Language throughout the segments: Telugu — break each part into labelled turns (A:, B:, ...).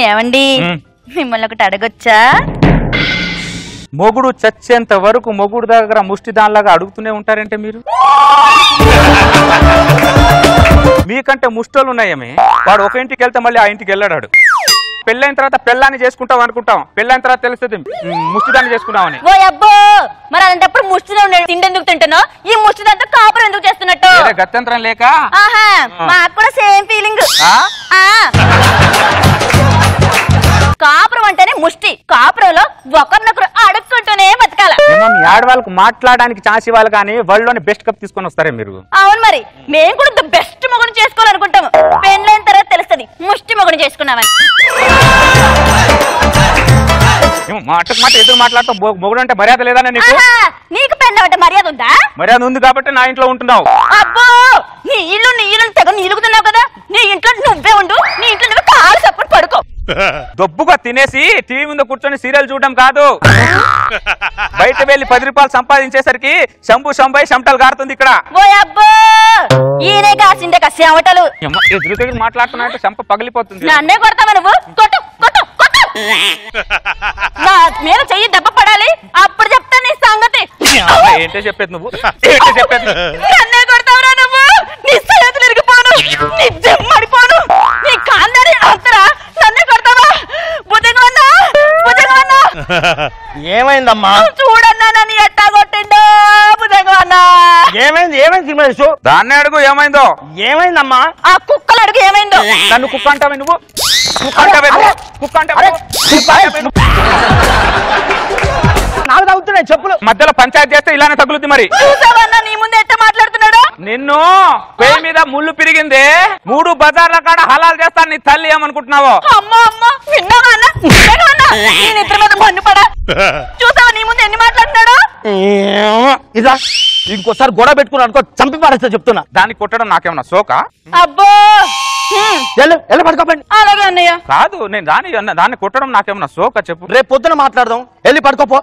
A: ఏమండి మిమ్మల్ని ఒకటి అడగొచ్చా?
B: మొగుడు చచ్చేంత వరకు మొగుడు దగ్గర ముష్టి దానిలాగా అడుగుతూనే ఉంటారంటే మీరు మీకంటే ముష్టోళ్ళు ఉన్నాయమే. వాడు ఒక ఇంటికి వెళ్తే మళ్ళీ ఆ ఇంటికి వెళ్ళాడు. పెళ్ళైన తర్వాత పెళ్ళాన్ని చేసుకుంటాం అనుకుంటాం, పెళ్ళైన తర్వాత తెలుస్తుంది ముష్టిదాన్ని చేసుకున్నామని.
A: ఓ అబ్బో, మరి అలాంటప్పుడు ముష్టిలో తిండి ఎందుకు తింటున్నావు? ఈ ముష్టిదంతా కాపురం ఎందుకు చేస్తున్నట్టు?
B: గత్యంతరం లేక.
A: ఆహా, మాకు కూడా సేమ్ ఫీలింగ్. కాపురం అంటేనే ముష్టి. కాపురంలో ఒకరినొకరు అడుక్కుంటూనే బతకాల.
B: మీ ఆడవాళ్ళకు మాట్లాడడానికి ఛాన్స్ ఇవ్వాలి కానీ వాళ్ళలోని బెస్ట్ కప్ తీసుకొని వస్తారే మీరు.
A: అవును, మరి మేము కూడా బెస్ట్ మొగుడు చేసుకోవాలనుకుంటాము. పెళ్ళైన తర్వాత తెలుస్తుంది ముష్టి మొగుడు చేసుకున్నామని.
B: మాటకు మాట ఎదురు మాట్లాడతాం. మొగుడు అంటే మర్యాద లేదా నీకు?
A: నీకు పెళ్ళ అంటే మర్యాద ఉందా?
B: మర్యాద ఉంది కాబట్టి నా ఇంట్లో ఉంటున్నావు.
A: అబ్బో, నీ ఇల్లు తెగ నీలుగుతున్నావు కదా. నీ ఇంట్లో నువ్వే ఉండు, నీ ఇంట్లో నువ్వు కాలు సపోర్ట్ పడుకో.
B: దొబ్బుగా తినేసి టీవీ ముందు కూర్చొని సీరియల్ చూడడం కాదు. బయట వెళ్ళి 10 రూపాయలు సంపాదించేసరికి శంభై చెమటలు గారుతుంది ఇక్కడ.
A: ఓ అబ్బో, ఈయనే కాసిండే చెమటలు.
B: ఎదురు మాట్లాడుతున్నట్టు చెంప పగిలిపోతుంది.
A: నన్నే కొడతావా నువ్వు? కొట్టు కొట్టు కొట్టు. నా మీద చెయ్యి దెబ్బ పడాలి, అప్పుడు చెప్తాను నీ సంగతి.
B: ఏంటో చెప్పేది నువ్వు? ఏంటో చెప్పేది?
A: నన్నే కొడతావురా నువ్వు? నీ చేతులు ఇరిగిపోను, నీ జమ్మడిపోను, నీ కాందారి అంతరా నన్నే కొడతావా? భుజంగమన్నా, భుజంగమన్నా.
C: ఏమైందమ్మా?
A: చూడన్నా నన్ను ఎట్టా కొట్టిండో భుజంగమన్నా.
C: ఏమైంది? ఏమైంది?
B: దాన్ని అడుగు ఏమైందో.
C: ఏమైందమ్మా?
A: ఆ కుక్కలు అడుగు ఏమైందో.
B: నన్ను కుక్క అంటావే నువ్వు? కుక్క అంటావే నువ్వు? కుక్క అంటావే?
C: నాకు తగ్గుతున్నాయి చెప్పులు.
B: మధ్యలో పంచాయతీ చేస్తే ఇలానే తగులుద్ది. మరి
A: చూసావన్నా నీ ముందు ఎట్ట మాట్లాడుతున్నాడు?
B: నిన్ను పేరు మీద ముళ్ళు పిరిగింది, 3 బజార్ల కాడ హలాల్ చేస్తాను నీ తల్లి. ఏమనుకుంటున్నావో?
A: అమ్మా అమ్మా, విన్నావా అన్న? నీ నిద్ర మీద మన్ను పడా. చూసావా నీ ముందు ఎన్ని మాట్లాడుతున్నాడు?
C: ఇదా ఇంకోసారి గొడవ పెట్టుకున్నా అనుకో, చంపి పారేస్తా చెప్తున్నా.
B: దాన్ని కొట్టడం నాకేమన్నా సోకా?
A: అబ్బో,
C: పడుకోపండి.
A: అలాగే అన్నయ్య.
B: కాదు, నేను దాన్ని కొట్టడం నాకేమన్నా సోకా చెప్పు.
C: రేపు పొద్దున మాట్లాడదాం, వెళ్ళి పడుకోపో.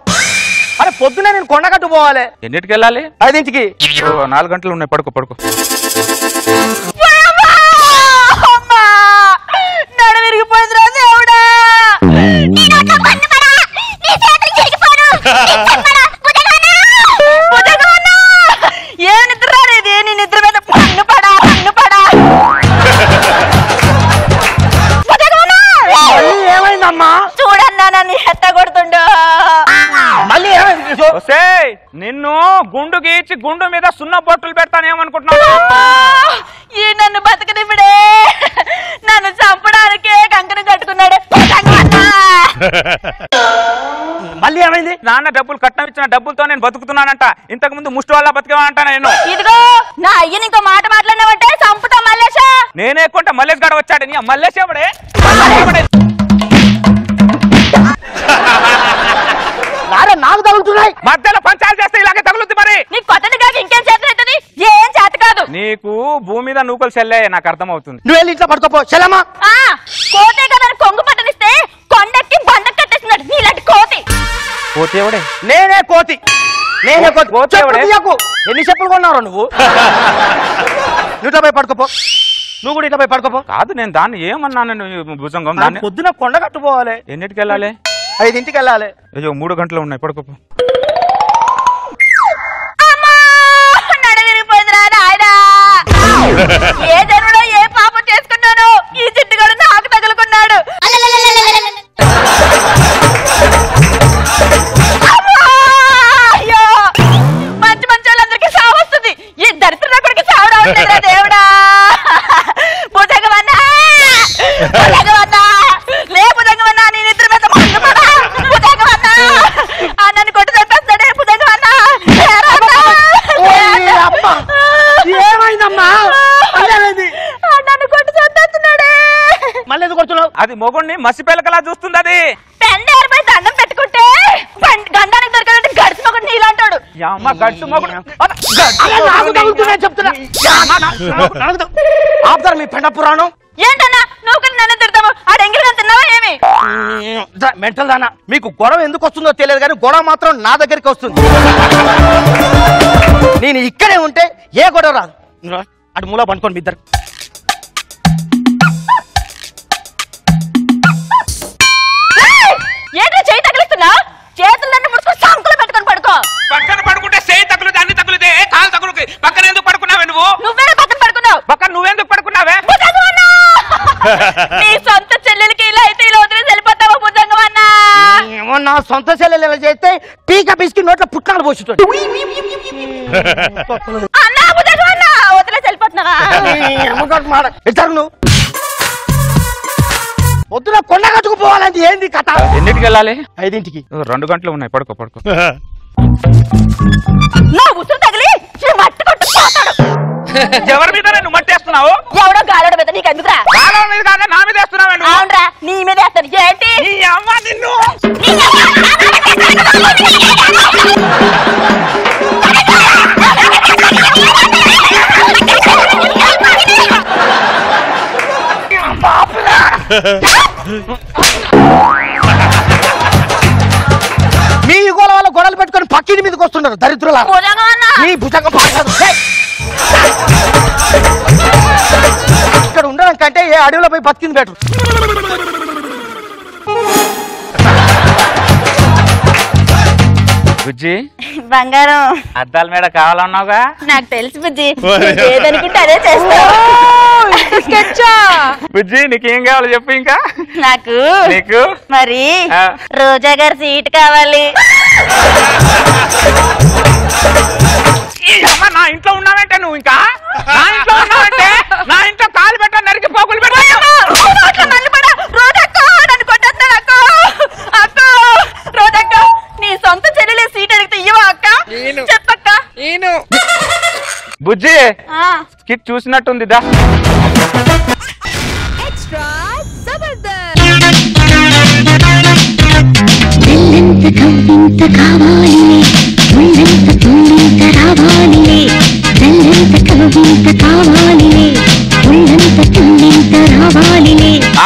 C: అరే పొద్దునే నేను కొండగట్టు పోవాలి.
B: ఎన్నిటికి వెళ్ళాలి?
C: 5ంటికి.
B: 4 గంటలు ఉన్నాయి. పడుకో పడుకో.
A: నడు విరిగిపోయిందిరా దేవుడా. ఏ నిద్ర రాలేదు? నీ నిద్ర మీద పన్ను పడా, పన్ను పడా.
C: ఏమైందమ్మా?
A: చూడన్నా నన్ను ఎట్ట కొడుతుండో.
C: మళ్ళీ
B: నిన్ను గుండు గీచి గుండు మీద సున్న బొట్టులు పెడతానేమనుకుంటున్నావు?
A: ఈ నన్ను బతకనిప్పుడే నన్ను చంపడానికే కంకణం కట్టుకున్నాడు.
C: మళ్ళీ ఏమైంది?
B: నాన్న డబ్బులు కట్నం ఇచ్చిన డబ్బులతో నేను బతుకుతున్నానంట. ఇంతకు ముందు ముష్టి వల్ల బతికేవానంట నేను.
A: ఇదిగో నా అయ్యని ఇంకో మాట మాట్లాడినావంటే చంపుతా మల్లేషా.
B: నేనే కొంటే మల్లేష్ గడ వచ్చాడు. నీ మల్లేష్ ఎవడే?
C: నాకు తగులుతున్నాయి.
B: మధ్యలో పంచాయతీ చేస్తే ఇలాగే తగులుద్ది. మరి
A: నీకు కొత్తది కాక ఇంకేం చేత అవుతుంది? ఏం చేత కాదు.
B: నీకు భూమి మీద నూకలు చెల్లే నాకు అర్థమవుతుంది.
C: నువ్వు వెళ్ళి ఇంట్లో పడుకోపో. చెల్లమ్మా,
A: కోతే కదా కొంగు పట్టనిస్తే కొండకి బండ కట్టేస్తున్నాడు నీలాంటి కోతి.
B: కోతి ఎవడే?
C: నేనే కోతి. నేనే కోతి.
B: కోతి ఎవడే?
C: ఎన్ని చెప్పులు కొన్నావు నువ్వు? నువ్వు పోయి పడుకోపో. నువ్వు కూడా ఇట్లా పోయి పడుకోపో.
B: కాదు, నేను దాన్ని ఏమన్నాను? భుజంగం దాన్ని
C: పొద్దున కొండ కట్టుకోవాలి.
B: ఎన్నిటికి వెళ్ళాలి?
C: 5ంటికి వెళ్ళాలి.
B: అయ్యో 3 గంటలు ఉన్నాయి. పడుకోపో.
A: ఏ జన్మలో ఏ పాపం చేసుకున్నాను? ఈ చిట్టుగాడు నాకు తగులుకున్నాడు. అయ్యో, మంచి మంచి వాళ్ళందరికీ సావు వస్తుంది, ఈ దరిద్ర కొడుకు సావు రావట్లేదురా దేవుడా. భుజంగమన్నా, భుజంగమన్నా, లే భుజంగమన్నా, నీ నిద్ర మీద మన్ను పడా. భుజంగమన్నా, నన్ను కొట్టు చంపేస్తాడే. భుజంగమన్నా,
C: ఏమైందమ్మా?
A: నన్ను కొట్టు చంపేస్తున్నాడే.
C: మళ్ళీ ఎందుకు కొడుతున్నావు?
B: అది మొగుడిని మసిపెలకలా చూస్తుంది. అది
A: పెండేరుపై దండం పెట్టుకుంటే గండానికి దొరకాలంటే గడిచి మొగుడు నీలాంటాడు.
B: గడుచు మొగుడు
C: చెప్తున్నా. ఆపుతారు మీ పెండ పురాణం.
A: ఏంటన్నా నువ్వు కూడా నన్ను తిడతావు? ఆ డెంగిల్ తిన్నావా ఏమి?
C: మెంటల్ దానా, మీకు గొడవ ఎందుకు వస్తుందో తెలియదు కానీ గొడవ మాత్రం నా దగ్గరికి వస్తుంది. నేను ఇక్కడే ఉంటే ఏ గొడవ రాదు. అటు మూల పండుకోండి మీ ఇద్దరు.
A: నీ సొంత చెల్లెలకి ఇలా అయితే ఇలా వదిలేసి వెళ్ళిపోతావా భుజంగం అన్నా?
C: ఏమో నా సొంత చెల్లెలు ఇలా చేస్తే పీక పిసికి నోట్లో పుట్నాలు పోసుతాడు.
A: అన్నా భుజంగం అన్నా వదిలేసి వెళ్ళిపోతున్నావా?
C: నువ్వు పొద్దున కొండ కట్టుకుపోవాలంటే ఏంది కథ?
B: ఎన్నిటికి వెళ్ళాలి?
C: 5ంటికి.
B: 2 గంటలు ఉన్నాయి, పడుకో పడుకో.
A: నా ఉసురు తగిలి మట్టి కొట్టుకుపోతాడు.
B: ఎవరి మీద నువ్వు మట్టేస్తున్నావు?
A: ఎవడో గాలోడ మీద నీకు ఎందుకురా?
B: గాలం మీద కాదా నా మీద వేస్తున్నావు?
A: అవునరా నీ మీద వేస్తాను. ఏంటి
B: నీ అమ్మ నిన్ను
C: మీ గోల వల్ల గొడవలు పెట్టుకొని పక్కింటి మీదకి వస్తున్నారు దరిద్రులా. మీ భుజంగం పాడదు. ఇక్కడ ఉండడం కంటే ఏ అడవిలో పోయి బతికింది బెటర్.
B: బుజ్జి
A: బంగారం
B: అద్దాల మేడ కావాలన్నావుగా?
A: నాకు తెలుసు బుజ్జి, ఏదనుకుంటే అదే చేస్తావు.
B: బుజ్జి నీకేం కావాలో చెప్పు. ఇంకా
A: నాకు
B: నీకు
A: మరి రోజా గారి సీట్ కావాలి.
B: నా ఇంట్లో ఉన్నావంటే నువ్వు ఇంకా నా ఇంట్లో ఉన్నావంటే నా ఇంట్లో కాలు పెట్ట నరికి పోగులు పెట్ట
A: నీ సొంత చెల్లెలే సీట్ అడిగితే ఇవ్వవా అక్క? చెప్పక్క.
B: బుజ్జి స్కిట్ చూసినట్టుంది దా.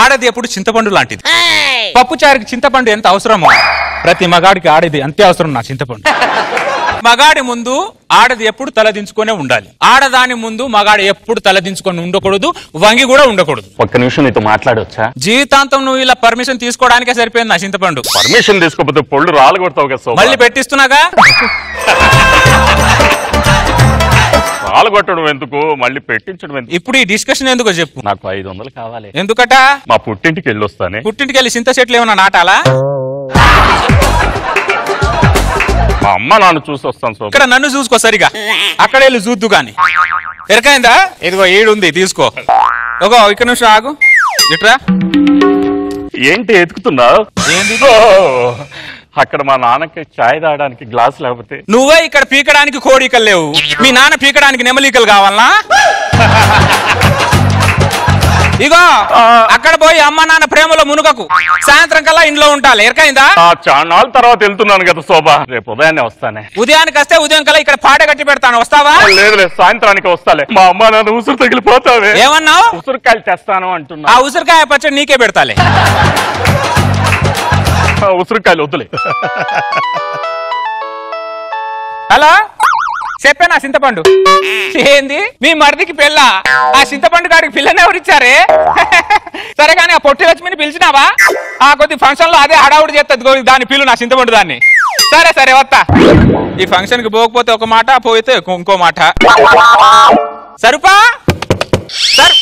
B: ఆడది ఎప్పుడు చింతపండు లాంటిది. పప్పుచారుకి చింతపండు ఎంత అవసరమో ప్రతి మగాడికి ఆడది అంతే అవసరం. నా చింతపండు మగాడి ముందు ఆడది ఎప్పుడు తలదించుకునే ఉండాలి. ఆడదాని ముందు మగాడు ఎప్పుడు తలదించుకొని ఉండకూడదు, వంగి కూడా ఉండకూడదు.
D: ఒక్క నిమిషం నీతో మాట్లాడొచ్చా?
B: జీవితాంతం నువ్వు ఇలా పర్మిషన్ తీసుకోవడానికే సరిపోయింది నా చింతపండు.
D: పర్మిషన్ తీసుకోకపోతే పొళ్ళు రాళ్ళు కొడతావు కదా.
B: మళ్ళీ పెట్టిస్తున్నాగా.
D: రాళ్ళు కొట్టడం ఎందుకు, మళ్ళీ పెట్టించడం ఎందుకు?
B: ఇప్పుడు ఈ డిస్కషన్ ఎందుకో చెప్పు.
D: నాకు 500 కావాలి.
B: ఎందుకట?
D: మా పుట్టింటికి వెళ్ళి వస్తానే.
B: పుట్టింటికి వెళ్ళి చింత చెట్లు ఏమన్నా నాటాలా?
D: మా అమ్మ నాన్న చూసి వస్తాను. సో
B: ఇక్కడ నన్ను చూసుకో సరిగా, అక్కడ వెళ్ళి చూద్దు గాని. ఎరకైందా? ఇదిగో ఈడుంది తీసుకో. ఒక ఇక్కడ నిమిషం ఆగు. ఇట్రా.
D: ఏంటి ఎతుకుతున్నావు?
B: ఏంది?
D: అక్కడ మా నాన్నకి చాయ్ తాగడానికి గ్లాస్ లేకపోతే
B: నువ్వే ఇక్కడ పీకడానికి కోడికలు లేవు, మీ నాన్న పీకడానికి నెమలికలు కావాలనా? ఇగో అక్కడ పోయి అమ్మ నాన్న ప్రేమలో మునుగకు. సాయంత్రం కల్లా ఇంట్లో ఉండాలి. ఎరకైందా?
D: చాన్నాళ్ళ తర్వాత వెళ్తున్నాను కదా శోభా. రేపు ఉదయాన్నే వస్తానే.
B: ఉదయానికి వస్తే ఉదయం కల్లా ఇక్కడ పాట కట్టి పెడతాను. వస్తావా?
D: లేదు లేదు, సాయంత్రానికి వస్తాలే. మా అమ్మ నాన్న ఉసురు తగిలిపోతావే.
B: ఏమన్నావు?
D: ఉసురుకాయలు తెస్తాను అంటున్నా.
B: ఆ ఉసిరికాయ పచ్చడి నీకే పెడతాలే.
D: ఉసురుకాయలు వద్దులే.
B: హలో చెప్పేనా చింతపండు? ఏంది మీ మరిదికి పిల్ల? ఆ చింతపండు కాడికి పిల్లని ఎవరిచ్చారే? సరే కానీ ఆ పొట్టి లక్ష్మిని పిలిచినావా? ఆ కొద్ది ఫంక్షన్ లో అదే హడావుడి చేస్తుంది దాని పిల్లు నా చింతపండు దాన్ని. సరే సరే వస్తా. ఈ ఫంక్షన్ కి పోకపోతే ఒక మాట, పోయితే ఇంకో మాట. సరుపా సర్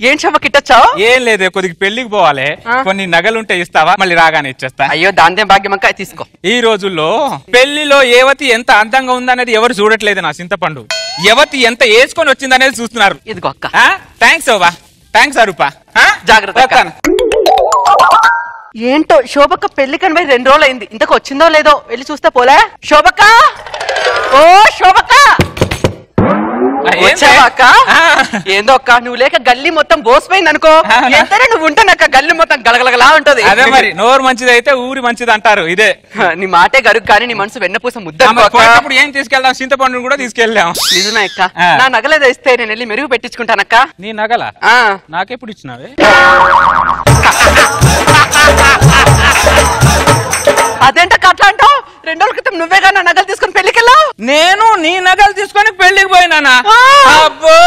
E: ఏం శవ కిట్టచ్చావు?
B: ఏం లేదు, కొద్దిగా పెళ్లికి పోవాలి. కొన్ని నగలుంటే ఇస్తావా? మళ్ళీ రాగానే ఇచ్చేస్తా.
E: అయ్యో దాందే భాగ్యమంకా తీసుకో.
B: ఈ రోజుల్లో పెళ్లిలో యువతి ఎంత అందంగా ఉందనేది ఎవరు చూడట్లేదు నా చింతపండు. యువతి ఎంత వేసుకొని వచ్చిందనేది చూస్తున్నారు.
E: ఇదిగో అక్క.
B: థ్యాంక్స్ శోభా. థ్యాంక్స్ అరూపా.
E: జాగ్రత్త. ఏంటో శోభక్క పెళ్లి కనిపోయి 2 రోజులు అయింది. ఇంతకు వచ్చిందో లేదో వెళ్ళి చూస్తే పోలే. శోభక్క, ఓ శోభక్క, వచ్చావా అక్క? ఏందో అక్క నువ్వు లేక గల్లీ మొత్తం బోసిపోయింది అనుకో. ఎంతనే నువ్వు ఉంటానక్క గల్లీ మొత్తం గలగలగలా ఉంటది.
B: అదే మరి, నోరు మంచిది అయితే ఊరి మంచిది అంటారు. ఇదే
E: నీ మాటే గరుగు కానీ నీ మనసు వెన్నపూస ముద్ద.
B: పోయినప్పుడు ఏం తీసుకెళ్దాం? చింతపండును కూడా తీసుకెళ్ళాం.
E: నిజమే అక్క. నా నగలేదో ఇస్తే నేను వెళ్ళి మెరుగు పెట్టించుకుంటానక్క.
B: నీ నగల నాకెప్పుడు ఇచ్చినావే?
E: అదేంటక్క అట్లా అంటావు? 2 రోజుల క్రితం నువ్వేగా నా నగలు తీసుకుని పెళ్లికెళ్ళావు.
B: నేను నీ నగలు తీసుకొని పెళ్లికి పోయినానా? అబ్బో,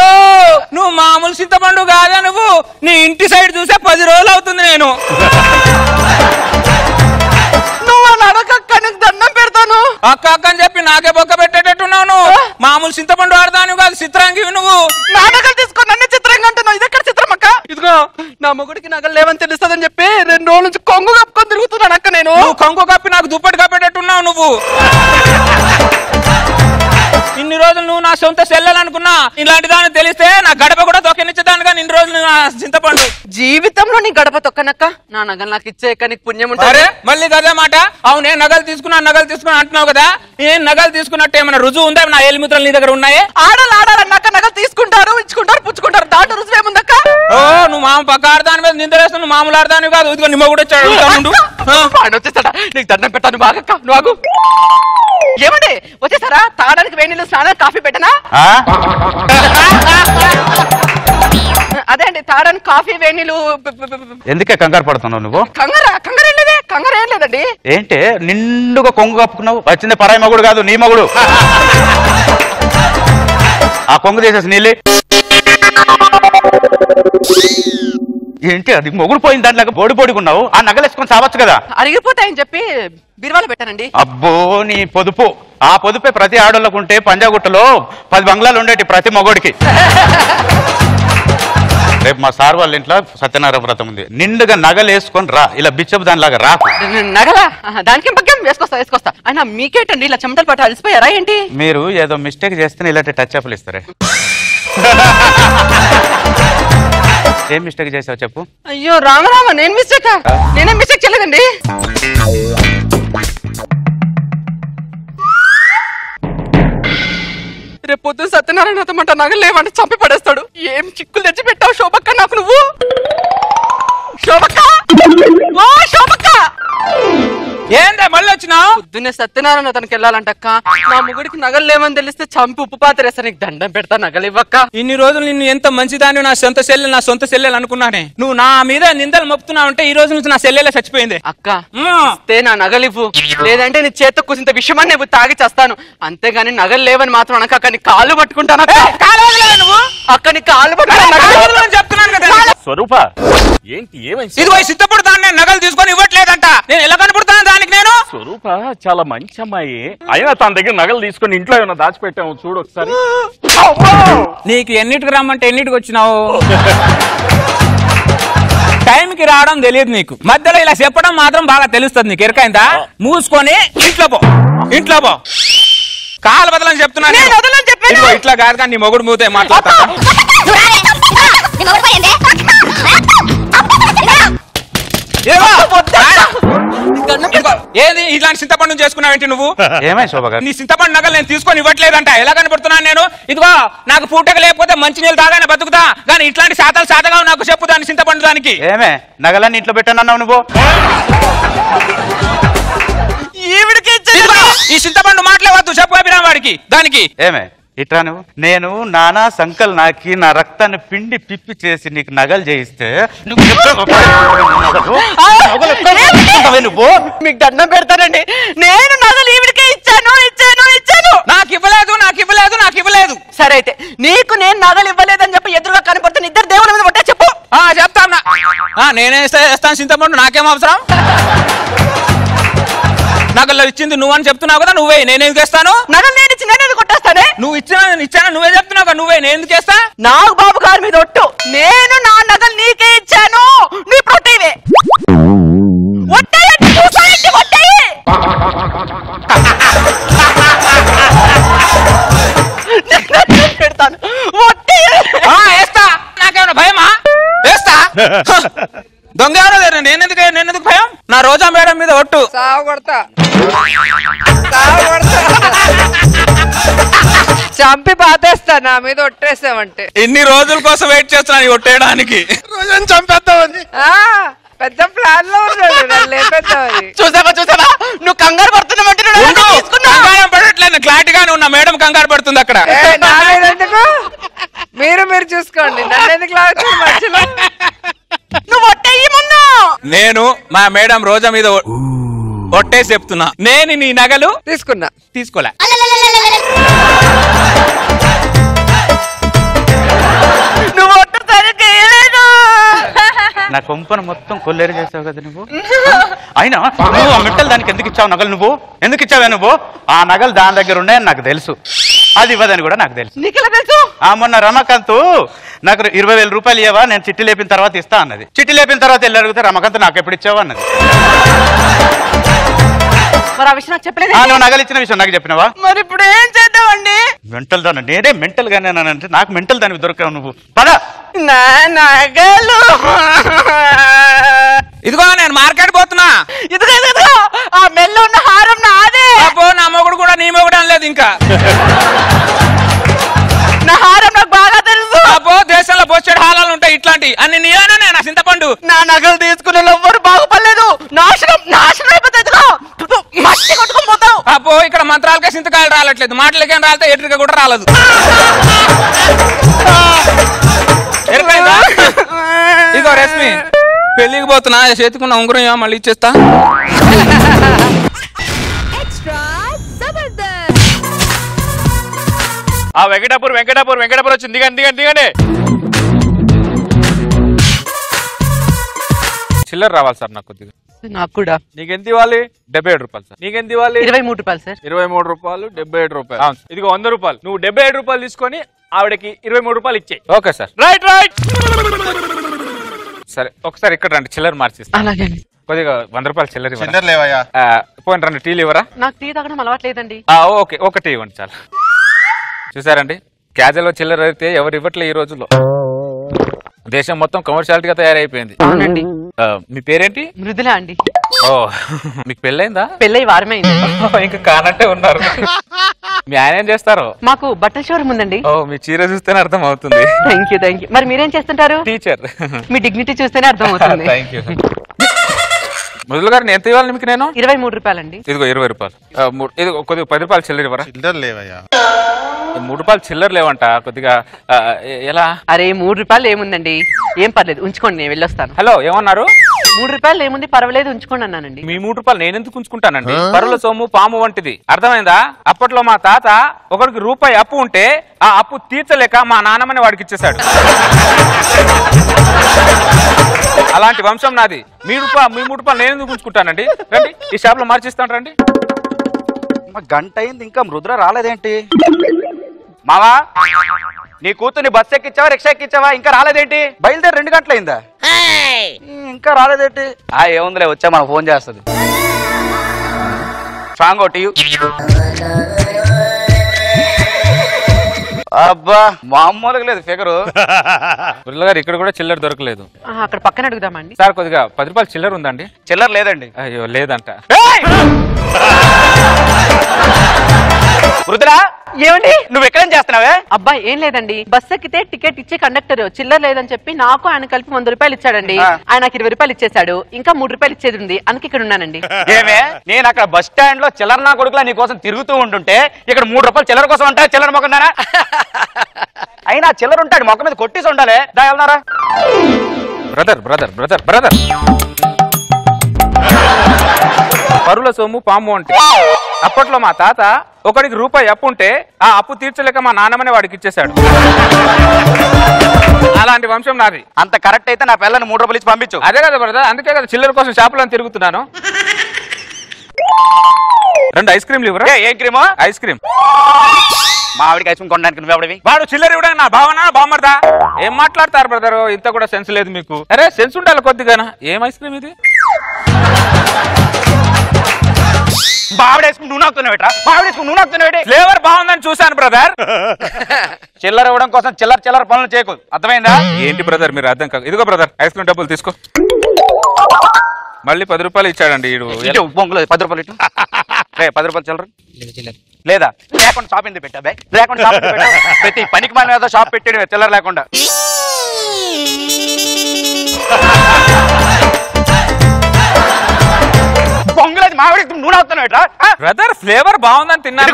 B: నువ్వు మామూలు చింతపండు కాదా నువ్వు? నీ ఇంటి సైడ్ చూసే 10 రోజులు అవుతుంది. నేను
E: నువ్వు అడగక్క, నీకు దండం పెడతాను.
B: అక్క అక్క అని చెప్పి నాకే బొక్క పెట్టేటట్టున్నావు. నువ్వు మామూలు చింతపండు ఆడదాను కాదు, చిత్రాంగి నువ్వు.
E: నా నగలు తీసుకొని నన్ను చిత్రంగా అంటున్నావు. ఇది ఎక్కడ చిత్రం అక్క? ఇదిగో నా మొగుడికి నగలు లేవని తెలుస్తుందని చెప్పి 2 రోజుల నుంచి కొంగు కప్పుకొని తిరుగుతున్నాను అక్క నేను.
B: కొంగు కప్పి నాకు దుప్పటి కప్పేటట్టున్నావు నువ్వు. ఇన్ని రోజులు నువ్వు నా సొంత సెల్లనుకున్నా, ఇలాంటి దాన్ని తెలిస్తే నా గడప కూడా తొక్కనిచ్చేదానుగా ఇన్ని రోజులు నా చింతపండు.
E: జీవితంలో నీ గడప తొక్కనక్క, నా నగలు నాకు ఇచ్చేయక నీకు పుణ్యం ఉంటుంది.
B: అరే మళ్ళీ అదే మాట. అవునే నగలు తీసుకున్నా అంటున్నావు కదా, ఏం నగలు తీసుకున్నట్టు ఏమైనా రుజువు ఉందా? నా ఏలిముద్రలు నీ దగ్గర ఉన్నాయే?
E: ఆడాలన్నాక నగలు తీసుకుంటారు, ఇచ్చుకుంటారు, పుచ్చుకుంటారు, దాంట్లో రుజువు ఏముందక్క?
B: ఓ నువ్వు మామ పక్క ఆడదాని మీద నిందలేస్తావు, నువ్వు మామూలు ఆడదాని కాదు. ఇదిగో నిమ్మ కూడా వచ్చాడు.
E: ఆయన వచ్చేస్తాడా? నీకు దండం పెట్టాను బాగక్క, నువ్వు ఏమండి వచ్చేసారా? తాగడానికి వేడి నీళ్ళు, స్నానం, కాఫీ పెట్టనా? అదే అండి, తాగడానికి కాఫీ, వేడి నీళ్ళు.
C: ఎందుకే కంగారు పడుతున్నావు నువ్వు?
E: కంగారు ఏం లేదండి.
C: ఏంటి నిండుగా కొంగు కప్పుకున్నావు? వచ్చింది పరాయి మగుడు కాదు, నీ మగుడు. ఆ కొంగు తీసేసి నీళ్ళే. ఏంటి అది మొగుడు పోయిన దాంట్లో బోడిపోడుకున్నావు? ఆ నగలేసుకొని సావచ్చు కదా.
E: అరిగిపోతాయని చెప్పి బీరువాలో పెట్టానండి.
C: అబ్బో నీ పొదుపు, ఆ పొదుపే ప్రతి ఆడోళ్ళకు ఉంటే పంజాగుట్టలో 10 బంగ్లాలు ఉండేటి ప్రతి మొగోడికి. రేపు మా సార్ వాళ్ళ ఇంట్లో సత్యనారాయణ వ్రతం ఉంది, నిండుగా నగలు వేసుకొని రా, ఇలా బిచ్చపు దానిలాగా రా.
E: నగలా? దానికి పక్కన వేసుకొస్తా. అయినా మీకేటండి ఇలా చెమటలు పట్టు అలసిపోయారా ఏంటి?
C: మీరు ఏదో మిస్టేక్ చేస్తే ఇలాంటి టచ్ అప్లు ఇస్తారే. ఏం మిస్టేక్ చేసావు చెప్పు?
E: అయ్యో రామరామ, నేనేం మిస్టేక్ చేయలేదండి. రేపు పొద్దున సత్యనారాయణ అతమంట నగలు లేవంటే చంపి పడేస్తాడు. ఏం చిక్కులు తెచ్చి పెట్టావు శోభక్క నాకు నువ్వు? శోభక్క, ఓ శోభక్క,
B: ఏందే మళ్ళీ వచ్చినావు?
E: పొద్దున్నే సత్యనారాయణ అతనికి వెళ్ళాలంటక్క. నా ముగుడికి నగలు లేవని తెలిస్తే చంపి ఉప్పు పాత్రేస్తా. నీకు దండం పెడతా, నగలు ఇవ్వక్క.
B: ఇన్ని రోజులు నిన్ను ఎంత మంచిదాన్ని, నా సొంత సెల్లెలు అనుకున్నానే. నువ్వు నా మీద నిందలు మొక్కుతున్నావు అంటే ఈ రోజు నుంచి నా సెల్లెలే చచ్చిపోయింది.
E: అక్క నా నగలు ఇవ్వు, లేదంటే నీ చేత కూసింత విషయమని నువ్వు తాగి చేస్తాను. అంతేగాని నగలు లేవని మాత్రం అనక. అక్క నీ కాళ్ళు పట్టుకుంటాను. నువ్వు అక్క నీ కాళ్ళు పట్టుకుంటాను
B: చెప్తున్నాను కదా.
D: స్వరూప ఏంటి ఏమైంది?
B: ఇదిగో సిద్ధపడు దాన్ని నగలు తీసుకొని ఇవ్వట్లేదంట. నేను ఎలా కనపడతాను దానికి? నేను
D: స్వరూప చాలా మంచి అమ్మాయి, అయినా తన దగ్గర నగలు తీసుకొని ఇంట్లో ఏమైనా దాచిపెట్టాము చూడు ఒకసారి.
B: నీకు ఎన్నిటికి రమ్మంటే ఎన్నిటికి వచ్చినావు? టైంకి రావడం తెలియదు నీకు, మధ్యలో ఇలా చెప్పడం మాత్రం బాగా తెలుస్తుంది. నీకు ఎరకైందా? మూసుకొని ఇంట్లో పో. కాలు బదలని చెప్తున్నాను. ఇట్లా కాదు కానీ నీ మొగుడు మూతే మాట్లాడతా. ఏది ఇట్లాంటి చింతపండు చేసుకున్నావేంటి నువ్వు?
C: ఏమై శోభ గారు,
B: నీ చింతపండు నగలు నేను తీసుకొని ఇవ్వట్లేదంట. ఎలా కనపడుతున్నాను నేను? ఇదిగో నాకు పూటక లేకపోతే మంచి నీళ్ళు తాగానే బతుకుతా, కానీ ఇట్లాంటి శాతగా నాకు చెప్పు దాని చింతపండు దానికి.
C: ఏమే నగలన్నీ ఇంట్లో పెట్టానన్నావు నువ్వు?
B: ఈ చింతపండు మాట్లాడవద్దు, చెప్పు అభిరామ్ వాడికి దానికి.
C: ఏమే ఇట్రా నువ్వు. నేను నానా సంకల్ నాకి నా రక్తాన్ని పిండి పిప్పి చేసి నీకు నగలు చేయిస్తే నువ్వు
E: మీకు దండం పెడతానండి. నేను నగలు ఈవిడికే ఇచ్చాను.
B: నాకు ఇవ్వలేదు.
E: సరే అయితే నీకు నేను నగలు ఇవ్వలేదని చెప్పి ఎదురుగా కనపడుతున్న ఇద్దరు దేవుళ్ళ మీద పట్టే చెప్పు.
B: చెప్తాను. నేనే ఇస్తాను చింతపండు, నాకేం అవసరం? నగల్లో ఇచ్చింది నువ్వు అని చెప్తున్నావు కదా, నువ్వే. నేను ఎందుకు వేస్తాను?
E: నగలు నేను ఇచ్చి నేను కొట్టేస్తానే.
B: నువ్వు ఇచ్చాను నువ్వే చెప్తున్నావు కదా, నువ్వే. నేను ఎందుకు వేస్తా?
E: నాకు బాబు గారి మీద ఒట్టు, నేను నా నగలు నీకే ఇచ్చాను. నీ ప్రొటీవే పెడతాను.
B: వేస్తా. నాకేమన్నా భయమా? వేస్తా. దొంగ ఎవరో నేనెందుకు భయం? నా రోజా మేడం మీద ఒట్టు.
A: సావు కొడతా చంపి పాతేస్తా నా మీద ఒట్టేసావంటే.
B: ఇన్ని రోజుల కోసం వెయిట్ చేస్తున్నాను ఒట్టేయడానికి.
C: రోజు చంపేద్దామని
A: పెద్ద ప్లాన్ లో ఉన్నాడు. లేపేద్దామని.
E: చూసావా నువ్వు కంగారు పడుతున్నావంటే
B: పడట్లేదు, క్లారిటీగానే ఉన్నా. మేడం కంగారు పడుతుంది అక్కడ.
A: నా మీద ఎందుకు? మీరు చూసుకోండి, నన్ను ఎందుకు లాగుతుంది మధ్యలో?
E: నువ్వు ఒట్టేయి ముందు.
B: నేను మా మేడం రోజా మీద ఒట్టేసి చెప్తున్నా. నేను నీ నగలు తీసుకోలే.
E: నువ్వు ఒట్టు సరిగ్గా వేయలేదు.
C: నా కొంపను మొత్తం కొల్లేరు చేసావు కదా నువ్వు. అయినా నువ్వు ఆ మిట్టలు దానికి ఎందుకు ఇచ్చావు నగలు? నువ్వు ఎందుకు ఇచ్చావే? నువ్వు ఆ నగలు దాని దగ్గర ఉన్నాయని నాకు తెలుసు, అది ఇవ్వదని కూడా నాకు తెలుసు.
E: నీకెలా తెలుసు?
C: మొన్న రమకాంత్ నాకు 20,000 రూపాయలు ఇవ్వవా, నేను చిట్టి లేపిన తర్వాత ఇస్తా అన్నది. చిట్టి లేపిన తర్వాత వెళ్ళి అడిగితే రమకాంత్ నాకు ఎప్పుడు ఇచ్చావా అన్నది.
A: మరి ఆ విషయం నాకు చెప్పలేదు.
C: నువ్వు నగలు ఇచ్చిన విషయం నాకు చెప్పినవా?
A: మరి ఇప్పుడు ఏం చేద్దామండి?
C: మెంటల్ దాన్ని నేనే మెంటల్ గానే అంటే నాకు మెంటల్ దానికి దొరకవు నువ్వు. పద.
A: నా నగలు
B: ఇదిగో నేను మార్కెట్ పోతున్నా.
A: ఇదిగో ఇదిగో ఆ మెల్ల ఉన్న హారం నాదే.
B: అబ్బో నా మొగుడు కూడా నీ మొగుడు అనలేదు ఇంకా.
A: నా హారం నాకు బాగా తెలుసు.
B: అబ్బో దేశంలో బొచ్చెడు హాలాలు ఉంటాయి, ఇట్లాంటి అన్ని నీవేనా నేను చింతపండు.
A: నా నగలు తీసుకునే ఎవ్వరు బాగుపడలేదు. నాశనం నాశనం అయిపోతుంది. మట్టి కొట్టుకొని పోతావు.
B: అబ్బో ఇక్కడ మంత్రాలకే చింతకాయలు రాలట్లేదు, మాటలకేం రాలితే ఎట్రిక కూడా రాలేదు. ఇదిగో రశ్మి పెళ్లికి పోతున్నా, చేతికున్న ఉంగరం మళ్ళీ ఇచ్చేస్తా.
D: వెంకటాపూర్ వెంకటాపూర్ వెంకటాపూర్ వచ్చింది. దిగండి దిగండి దిగండి.
B: చిల్లర రావాలి సార్ నాకు కొద్దిగా.
E: నాకు కూడా.
D: నీకెంత ఇవ్వాలి?
B: 77 రూపాయలు సార్.
D: నీకెంత ఇవ్వాలి?
E: 23 రూపాయలు సార్.
D: 23 రూపాయలు 77 రూపాయలు. ఇదిగో 100 రూపాయలు. నువ్వు 77 రూపాయలు తీసుకొని ఆవిడకి 23 రూపాయలు ఇచ్చేయి.
B: Okay sir.
D: Right right.
B: సరే ఒకసారి ఇక్కడ రండి, చిల్లర మార్చిస్తా.
E: అలాగే
B: కొద్దిగా 100 రూపాయలు చిల్లర ఇవ్వండి.
C: చిల్లర లేవయ్యా?
B: పోయిన రండి, టీలు ఇవ్వరా?
E: నాకు టీ తాగడం అలవాట్లేదండి.
B: ఓకే ఒకటి ఇవ్వండి చాలు. చూసారండి క్యాజువల్ చిల్లర అయితే ఎవరు ఇవ్వట్లే ఈ రోజుల్లో. దేశం మొత్తం కమర్షియాలిటీగా తయారైపోయింది.
E: అవునండి.
B: మీ పేరేంటి?
E: మృదుల అండి.
B: ఓ మీకు పెళ్ళైందా?
E: పెళ్ళై వారమే అయింది.
B: ఇంకా కానట్టే ఉన్నారు. మీ ఆయన ఏం చేస్తారు?
E: మాకు బట్టల షోరూమ్ ఉందండి.
B: ఓ మీ చీర చూస్తేనే అర్థం అవుతుంది.
E: Thank you. మరి మీరేం చేస్తుంటారు?
B: టీచర్.
E: మీ డిగ్నిటీ చూస్తేనే అర్థం అవుతుంది.
B: Thank you. మొదలు గారిని ఎంత ఇవ్వాలి మీకు నేను?
E: 23 రూపాయలండి.
B: ఇదిగో 20 రూపాయలు. ఇది కొద్దిగా 10 రూపాయలు చిల్లర ఇవ్వరా?
C: చిల్లర లేవయ్యా?
B: 3 రూపాయలు చిల్లర లేవంట కొద్దిగా. ఎలా?
E: అరే 3 రూపాయలు ఏముందండి, ఏం పర్లేదు ఉంచుకోండి, నేను వెళ్ళొస్తాను.
B: హలో ఏమన్నారు?
E: 3 రూపాయలు ఏముంది, పర్వాలేదు ఉంచుకోండి అన్నానండి.
B: మీ 3 రూపాయలు నేను ఎందుకు ఉంచుకుంటానండి? పరుల సొమ్ము పాము వంటిది, అర్థమైందా? అప్పట్లో మా తాత ఒకరికి రూపాయి అప్పు ఉంటే ఆ అప్పు తీర్చలేక మా నాన్నమని వాడికి ఇచ్చేశాడు. అలాంటి వంశం నాది. మీ 3 రూపాయలు నేను ఎందుకు ఉంచుకుంటానండి? రండి ఈ షాప్ లో మార్చిస్తాను రండి.
C: గంట అయింది ఇంకా మృదుల రాలేదేంటి? మావా నీ కూతుర్ని బస్ ఎక్కించావా రిక్షా ఎక్కించావా? ఇంకా రాలేదేంటి? బయలుదేరి 2 గంటలు అయిందా? ఇంకా రాలేదేంటి? ఏముందిలే వచ్చా మనం ఫోన్ చేస్తుంది. సాంగ్ ఒకటి. అబ్బా మామూలుగా లేదు ఫిగరు.
B: గారు ఇక్కడ కూడా చిల్లర దొరకలేదు.
E: అక్కడ పక్కన అడుగుదామండి.
B: సార్ కొద్దిగా 10 రూపాయలు చిల్లర ఉందండి?
C: చిల్లర లేదండి.
B: అయ్యో లేదంట.
C: రుద్రా
E: ఏమండి
C: నువ్వు ఎక్కడేం చేస్తున్నావే?
E: అబ్బాయి ఏం లేదండి, బస్ ఎక్కితే టికెట్ ఇచ్చే కండక్టర్ చిల్లర లేదని చెప్పి నాకు ఆయన కలిపి 100 రూపాయలు ఇచ్చాడండి. ఆయన నాకు 20 రూపాయలు ఇచ్చేసాడు, ఇంకా 3 రూపాయలు ఇచ్చేది ఉంది, అందుకే ఇక్కడ ఉన్నానండి.
C: ఏమే నేను అక్కడ బస్ స్టాండ్ లో చిల్లర నా కొడుకులా నీ కోసం తిరుగుతూ ఉంటుంటే ఇక్కడ 3 రూపాయలు చిల్లర కోసం ఉంటాయి. చిల్లర మొక్కన్నారా? అయినా చిల్లర ఉంటాడు మొక్క మీద కొట్టేసి ఉండాలి. దా వెళ్తున్నారా?
B: బ్రదర్ బ్రదర్ బ్రదర్ బ్రదర్ పరుల సొమ్ము పాము అంటే అప్పట్లో మా తాత ఒకడికి రూపాయి అప్పు ఉంటే ఆ అప్పు తీర్చలేక మా నాన్నమని వాడికి ఇచ్చేశాడు. అలాంటి వంశం నాది.
C: అంత కరెక్ట్ అయితే నా పిల్లని 3 రూపాయలు ఇచ్చి పంపించు.
B: అదే కదా బ్రదర్, అందుకే కదా చిల్లర కోసం షాపులో తిరుగుతున్నాను. 2 ఐస్ క్రీమ్లు ఇవ్వరా?
C: ఏం క్రీము?
B: Ice cream.
C: మా ఆవిడికి ఐస్ క్రీమ్ కొనడానికి నువ్వెవడివి?
B: వాడు చిల్లర ఇవ్వడానికి నా భావన బామ్మర్దా? ఏం మాట్లాడతారు బ్రదర్, ఇంత కూడా సెన్స్ లేదు మీకు. అరే సెన్స్ ఉండాలి కొద్దిగానా. ఏం ఐస్ క్రీమ్ ఇది? ఫ్లేవర్ బాగుందని చూసాను బ్రదర్.
C: చిల్లర ఇవ్వడం కోసం చిల్లర పనులు చేయకు, అర్థమైందా?
B: ఏంటి బ్రదర్ మీరు అర్థం కాదు. ఇదిగో బ్రదర్ ఐస్ క్రీమ్ డబ్బులు తీసుకో. మళ్ళీ 10 రూపాయలు ఇచ్చాడండి వీడు.
C: బొంగులో 10 రూపాయలు ఇటు. 10 రూపాయలు చిల్లర లేదా? లేకుండా షాప్ ఎందుకు పెట్టా? లేకుండా షాప్ పెట్టా? ప్రతి పనికి మన ఏదో షాప్ పెట్టాడు చిల్లర లేకుండా. బొంగులేదు మామిడి నూనె అవుతున్నాడు.
B: బ్రదర్ ఫ్లేవర్ బాగుందని తిన్నాను.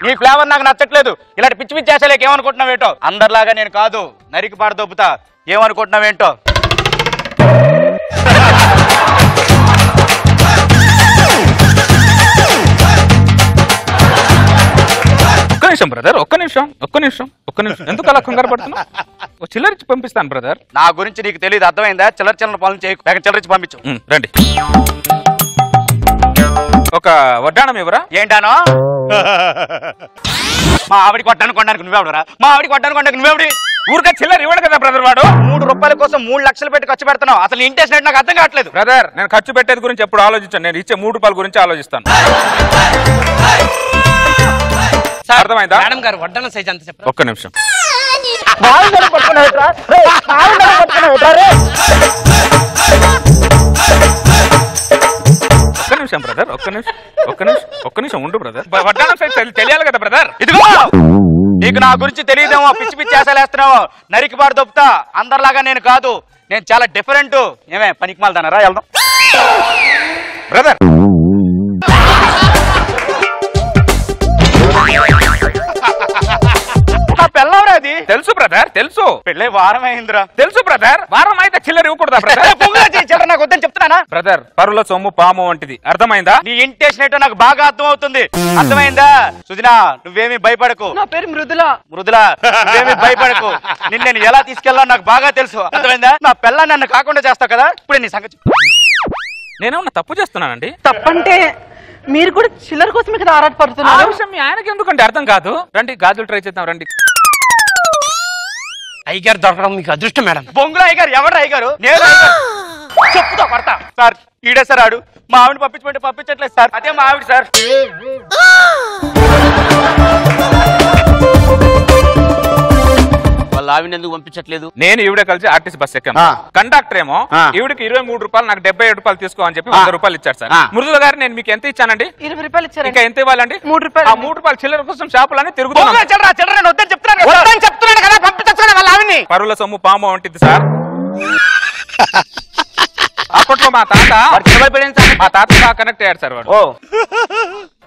C: నీ ఫ్లేవర్ నాకు నచ్చట్లేదు. ఇలాంటి పిచ్చి పిచ్చి చేసేలేక ఏమనుకుంటున్నావేంటో? అందరిలాగా నేను కాదు, నరికి పాడు దొబ్బుతా. ఏమనుకుంటున్నావేంటో?
B: ఒక్క నిమిషం బ్రదర్, ఒక్క నిమిషం. ఎందుకు అలా కంగారు పడుతున్నా? చిల్లర ఇచ్చి పంపిస్తాను బ్రదర్.
C: నా గురించి నీకు తెలియదు, అర్థమైందా? చిల్లర పనులు చేయకు, చిల్లర ఇచ్చి పంపించు.
B: రండి. ఒక వడ్డాణం ఇవ్వరా?
C: ఏంటానో మా ఆవిడ కొట్టాను కొనడానికి నువ్వెవడరా? మా ఆవిడ కొట్టాను కొనడానికి నువ్వెవడి?
B: ఊరికే చిల్లర ఇవ్వడు కదా బ్రదర్ వాడు.
C: 3 రూపాయల కోసం 3 లక్షలు పెట్టి ఖర్చు పెడుతున్నావు. అసలు ఇంటెస్ట్ నాకు అర్థం కావట్లేదు.
B: బ్రదర్ నేను ఖర్చు పెట్టేది గురించి ఎప్పుడు ఆలోచించాను, నేను ఇచ్చే 3 రూపాయల గురించి ఆలోచిస్తాను. అర్థమైందా?
E: మేడం గారు వడ్డన సైజ్ అంత చెప్పండి.
B: ఒక్క నిమిషం. ఒక్క నిమిషం బ్రదర్, ఒక్క నిమిషం ఉండు బ్రదర్. వడ్డానం సైజ్ తెలియాలి కదా బ్రదర్.
C: ఇదిగో నీకు నా గురించి తెలియదేమో, పిచ్చి పిచ్చి వేస్తలేస్తున్నావు. నరికిపాడు దొప్పుతా. అందరిలాగా నేను కాదు, నేను చాలా డిఫరెంట్. ఏమే పనికి మాలదానరా? వెళ్దాం
B: బ్రదర్.
C: నా పెళ్ళవరా అది?
B: తెలుసు బ్రదర్, తెలుసు.
C: పెళ్ళే వారం అయిందిరా.
B: తెలుసు బ్రదర్. వారం అయితే చిల్లర ఇవ్వకూడదా బ్రదర్?
C: చిల్లర నాకు వద్దని చెప్తున్నానా
B: బ్రదర్? పరుల సొమ్ము పాము వంటిది, అర్థమైందా?
C: నీ ఇంటెన్షన్ ఏంటో నాకు బాగా అర్థం అవుతుంది. అర్థమైందా? సుజనా నువ్వేమీ భయపడకు.
E: నా పేరు మృదుల.
C: మృదులా నువ్వేమీ భయపడకు. నిన్ను నేను ఎలా తీసుకెళ్ళా నాకు బాగా తెలుసు. అర్థమైందా? నా పిల్ల నన్ను కాకుండా చేస్తావు కదా. ఇప్పుడు నీ సంగతి
B: నేనేమన్నా తప్పు చేస్తున్నానండి?
E: తప్పంటే మీరు కూడా చిల్లర కోసమే కదా
B: ఆ
E: ఆరాటపడుతున్నారు.
B: విషయం మీ ఆయనకి ఎందుకంటే అర్థం కాదు. రండి గాజులు ట్రై చేద్దాం రండి.
E: అయ్యగారు దొరకడం మీకు అదృష్టం మేడం.
C: బొంగుల అయ్యగారు ఎవరు? అయ్యగారు నేను చెప్పుతా పడతా. సార్ ఈడే సార్ ఆడు. మా ఆవిడ పంపించమంటే పంపించట్లేదు సార్. అదే మా ఆవిడ సార్.
E: వాళ్ళ ఆవిడ ఎందుకు పంపించట్లేదు?
B: నేను ఈవిడ కలిసి ఆర్టీసీ బస్ ఎక్కాం. కండక్టర్ ఏమో ఈవిడికి 23 రూపాయలు, నాకు 77 రూపాయలు తీసుకో అని చెప్పి 100 రూపాయలు ఇచ్చారు సార్. మృదుల గారు నేను మీకు ఎంత ఇచ్చానండి?
E: 20 రూపాయలు ఇచ్చారు.
B: ఇంకా ఎంత ఇవ్వాలండి?
E: 3 రూపాయలు.
B: ఆ 3 రూపాయలు చిల్లర కోసం షాపులని తిరుగుతున్నాను.
C: చెప్తున్నాను కదా, పంపించచ్చు వాళ్ళ ఆవిడ్ని.
B: పరుల సొమ్ము పాము వంటిది సార్. అప్పట్లో మా తాత బాగా కనెక్ట్ అయ్యాడు సార్ వాడు.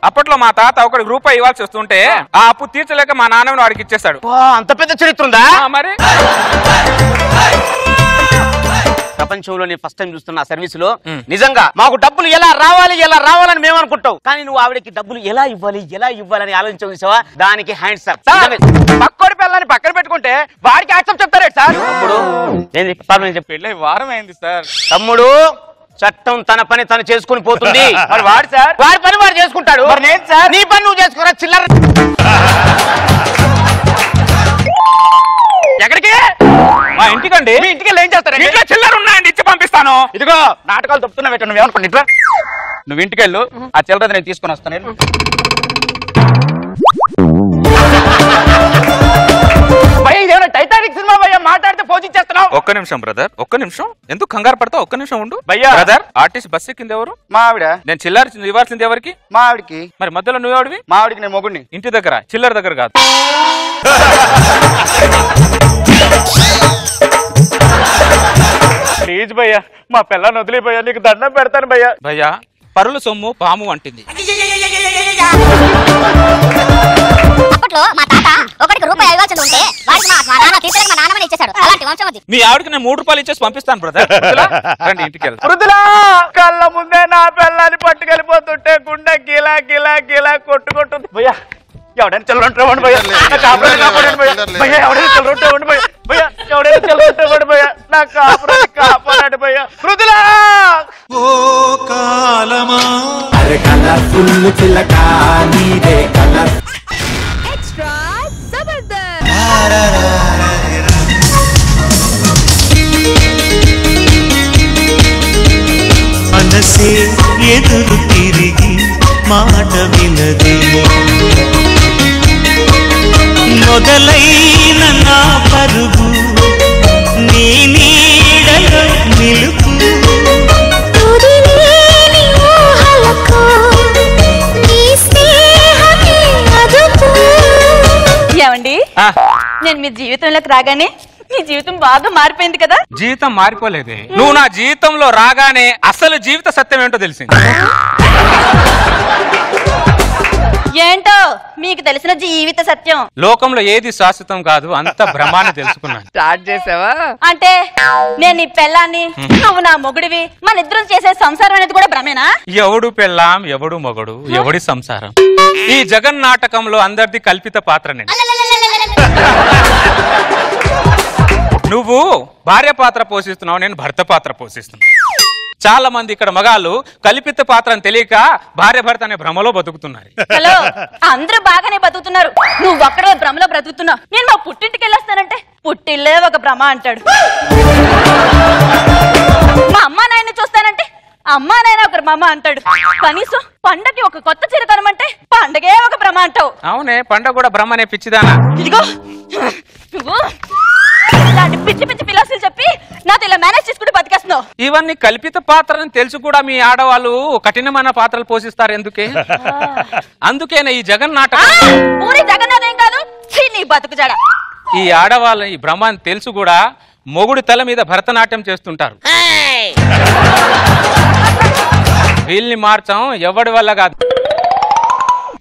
B: అప్పట్లో మా తాత ఒకటి రూపాయి ఇవ్వాల్సి వస్తుంటే ఆ అప్పు తీర్చలేక మా నాన్న వాడికి ఇచ్చేస్తాడు.
C: అంత పెద్ద చరిత్ర ఉందా?
B: మరి
C: ప్రపంచంలో నేను ఫస్ట్ టైం చూస్తున్నా సర్వీస్ లో. నిజంగా మాకు డబ్బులు ఎలా రావాలని మేము అనుకుంటాం, కానీ నువ్వు ఆవిడకి డబ్బులు ఎలా ఇవ్వాలని ఆలోచించ చూసావా? దానికి హ్యాండ్స్ అప్. పక్కోడి పిల్లని పక్కన పెట్టుకుంటే వాడికి యాక్సెప్ట్ చెప్తారే సార్.
B: పెళ్ళి వారం అయింది సార్.
C: తమ్ముడు చట్టం తన పని తను చేసుకుని పోతుంది. మరి వాడు సార్ వాడి పని వాడు చేసుకుంటాడు. మరి నేను సార్ నీ పని నువ్వు చేసుకోరా. చిల్లర ఎక్కడికి?
B: మా ఇంటికండి.
C: మీ ఇంటికి ఏం చేస్తారు?
B: ఇంట్లో చిల్లర ఉన్నాయండి, ఇచ్చి పంపిస్తాను.
C: ఇదిగో నాటకాలు తప్పుతున్నా పెట్టు. నువ్వేమనుకోండి ఇట్లా నువ్వు ఇంటికి వెళ్ళు, ఆ చిల్లర నేను తీసుకుని వస్తాను. టైటానిక్ సినిమా భయ్యా, మాట్లాడితే పోజ్ ఇచ్చేస్తున్నావు.
B: ఒక్క నిమిషం బ్రదర్, ఒక్క నిమిషం. ఎందుకు కంగారు పడతావు? ఒక్క నిమిషం ఉండు
C: భయ్యా.
B: బ్రదర్, ఆర్టీసీ బస్ ఎక్కింది ఎవరు?
C: మా ఆవిడ.
B: నేను చిల్లర ఇవ్వాల్సింది ఎవరికి?
C: మా ఆవిడికి.
B: మరి మధ్యలో నువ్వెవడివి?
C: మా ఆవిడికి నేను మొగుడిని.
B: ఇంటి దగ్గర, చిల్లర దగ్గర కాదు.
C: ప్లీజ్ భయ్యా, మా పిల్లని వదిలే భయ్యా, నీకు దండం పెడతాను భయ్యా.
B: భయ్యా, పరుల సొమ్ము పాము వంటింది.
F: అప్పట్లో మా తాత ఒకటికి రూపాయి ఇవ్వాల్సి ఉంటే వాడికి మా నాన్న తీర్చలేక మా నాన్నమని ఇచ్చేశాడు. అలాంటి వంశం అది.
B: మీ ఆవిడకి నేను 3 రూపాయలు ఇచ్చేసి పంపిస్తాను బ్రదర్. రండి ఇంటికి వెళ్తాను.
C: మృదులా కళ్ళ ముందే నా పిల్లని పట్టుకెళ్ళిపోతుంటే గుండె గిలా గిలా గిలా కొట్టుకుంటుంది భయ్యా. ఎవడైనా చిల్లరుంటాడు భయ్యా, నా కాపురాన్ని కాపాడండి భయ్యా. భయ్యా ఎవడైనా చిల్లరుంటాడు భయ్యా. భయ్యా ఎవడైనా చిల్లరుంటాడు భయ్యా, నా కాపురాన్ని కాపాడండి భయ్యా. మృదులా
G: ఓ కాలమా అరే కలర్ఫుల్ చిలక నీదే కలర్
A: ఎక్స్ట్రా జబర్దస్త్.
G: మనసే ఎదురు తిరిగి మాట వినదే మొదలైన నా పరుగు నీ నీడలో నిలుపు
A: ఏమండి, నేను మీ జీవితంలోకి రాగానే నీ జీవితం బాగా మారిపోయింది కదా?
B: జీవితం మారిపోలేదే. నువ్వు నా జీవితంలో రాగానే అసలు జీవిత సత్యం ఏంటో తెలిసింది.
A: ఏంటో మీకు తెలిసిన జీవిత సత్యం?
B: లోకంలో ఏది శాశ్వతం కాదు, అంత భ్రమాన్ని తెలుసుకున్నాను.
E: స్టార్ట్ చేసావా?
A: అంటే నేను నీ పెళ్ళాన్ని, నువ్వు నా మొగుడివి, మన ఇద్దరం చేసే సంసారం అనేది కూడా భ్రమేనా?
B: ఎవడు పెళ్ళాం, ఎవడు మొగడు, ఎవడి సంసారం? ఈ జగన్ నాటకంలో అందరిది కల్పిత పాత్ర. నేను నువ్వు భార్య పాత్ర పోషిస్తున్నావు, నేను భర్త పాత్ర పోషిస్తున్నా. చాలా మంది ఇక్కడ మగాళ్ళు కల్పిత పాత్ర అని తెలియక భార్య భర్త అనే భ్రమలో బతుకుతున్నారు.
A: హలో, అందరూ బాగానే బతుకుతున్నారు, నువ్వు ఒక్కడే భ్రమలో బ్రతుకుతున్నావు. నేను మా పుట్టింటికి వెళ్ళొస్తానంటే పుట్టిల్లే ఒక భ్రమ అంటాడు. మా అమ్మా నాయన చూస్తానంటే అమ్మా నాయన ఒక భ్రమ అంటాడు. కనీసం పండగకి ఒక కొత్త చీర కొనమంటే పండగే ఒక భ్రమ అంటావు.
B: అవునే, పండగ కూడా భ్రమనే పిచ్చిదానా.
A: ఇదిగో నువ్వు ఇలాంటి పిచ్చి పిచ్చి ఫిలాసఫీలు చెప్పి నాతో ఇలా మేనేజ్ చేసుకుంటూ బతికేస్తున్నావు.
B: ఇవన్నీ కల్పిత పాత్రని తెలుసు కూడా మీ ఆడవాళ్ళు కఠినమైన పాత్రలు పోషిస్తారు. ఎందుకే? అందుకేనే ఈ జగన్ నాటకం.
A: పూరి జగన్నాథ్ ఏం కాదు, నీ బతుకు జడ.
B: ఈ ఆడవాళ్ళ ఈ భ్రమాన్ని తెలుసు కూడా మొగుడి తల మీద భరతనాట్యం చేస్తుంటారు. వీళ్ళని మార్చం ఎవడి వల్ల కాదు.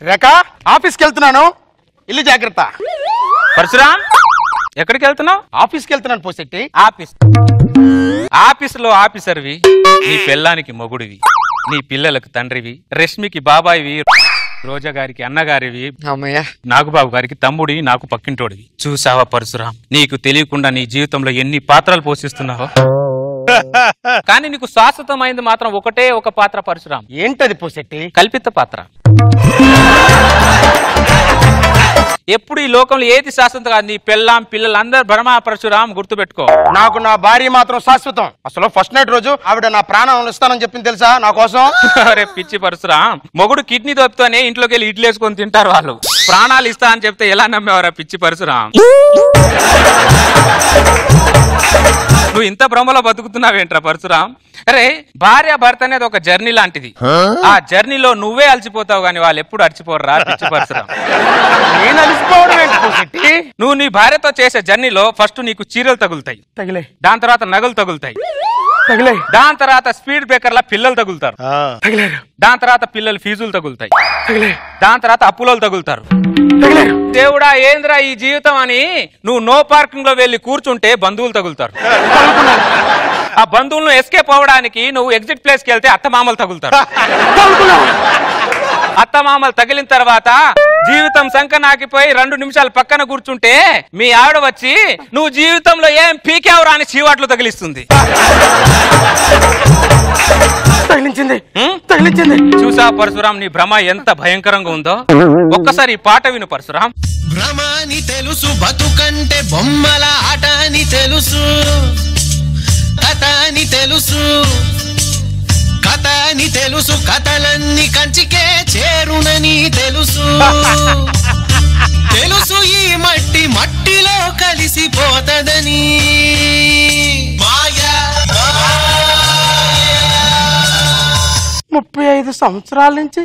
H: రేఖ, ఆఫీస్కి వెళ్తున్నాను, ఇల్లు జాగ్రత్త.
B: పరశురామ్, ఎక్కడికి వెళ్తున్నావు?
H: ఆఫీస్కి వెళ్తున్నాను పోసెట్టి.
B: ఆఫీసులో ఆఫీసర్వి, నీ పెళ్ళానికి మొగుడివి, నీ పిల్లలకు తండ్రివి, రష్మికి బాబాయివి, రోజా గారికి అన్నగారివి, నాగుబాబు గారికి తమ్ముడి, నాకు పక్కింటోడివి. చూసావా పరశురామ్, నీకు తెలియకుండా నీ జీవితంలో ఎన్ని పాత్రలు పోషిస్తున్నావో. కానీ నీకు శాశ్వతమైంది మాత్రం ఒకటే ఒక పాత్ర పరశురామ్.
H: ఏంటది పోసెట్టి?
B: కల్పిత పాత్ర. ఎప్పుడు ఈ లోకంలో ఏది శాశ్వతం కాదు. నీ పెళ్ళాం పిల్లలు అందరు భ్రమ పరశురామ్, గుర్తుపెట్టుకో.
H: నాకు నా భార్య మాత్రం శాశ్వతం. అసలు ఫస్ట్ నైట్ రోజు ఆవిడ నా ప్రాణం ఇస్తానని చెప్పింది తెలుసా నా కోసం.
B: అరే పిచ్చి పరశురామ్, మొగుడు కిడ్నీ దొప్పితోనే ఇంట్లోకి వెళ్ళి ఇడ్లు వేసుకొని తింటారు వాళ్ళు. ప్రాణాలు ఇస్తా అని చెప్తే ఎలా నమ్మేవారా పిచ్చి పరశురామ్? నువ్వు ఇంత భ్రమలో బతుకుతున్నావేంట్రా పరశురామ్? అరే, భార్య భర్త అనేది ఒక జర్నీ లాంటిది. ఆ జర్నీలో నువ్వే అలసిపోతావు గానీ వాళ్ళు ఎప్పుడు అలసిపోర్రా పిచ్చి పరశురామ్.
H: నేను అలసిపోవడం ఏంటి పోసెట్టి?
B: నువ్వు నీ భార్యతో చేసే జర్నీలో ఫస్ట్ నీకు చీరలు తగులుతాయి,
H: తగిలే.
B: దాని తర్వాత నగలు తగులుతాయి,
H: తగిలే.
B: దాని తర్వాత స్పీడ్ బ్రేకర్ల పిల్లలు తగులుతారు,
H: తగిలేరు.
B: దాని తర్వాత పిల్లలు ఫీజులు తగులుతాయి,
H: తగిలే.
B: దాని తర్వాత అప్పులలో తగులుతారు.
H: తగిలేరు.
B: దేవుడా ఏంద్రా ఈ జీవితం అని నువ్వు నో పార్కింగ్ లో వెళ్లి కూర్చుంటే బంధువులు తగులుతారు. ఆ బంధువులను ఎస్కేప్ అవ్వడానికి నువ్వు ఎగ్జిట్ ప్లేస్ కి వెళ్తే అత్తమామలు తగులుతారు. అత్తమామలు తగిలిన తర్వాత జీవితం సంక నాకిపోయి 2 నిమిషాలు పక్కన కూర్చుంటే మీ ఆవిడ వచ్చి నువ్వు జీవితంలో ఏం పీకేవరా అని చీవాట్లు తగిలిస్తుంది.
H: తగిలించింది, తగిలించింది.
B: చూసా పరశురామ్, నీ భ్రమ ఎంత భయంకరంగా ఉందో. ఒక్కసారి ఈ పాట విను పరశురామ్.
G: భ్రమాని తెలుసు, బతుకంటే బొమ్మల ఆట అని తెలుసు, కథ అని తెలుసు, కథ అని తెలుసు, కథలన్నీ కంచికే చేరునని తెలుసు, తెలుసు ఈ మట్టి మట్టిలో కలిసిపోతదని. మాయా
H: 35 సంవత్సరాల నుంచి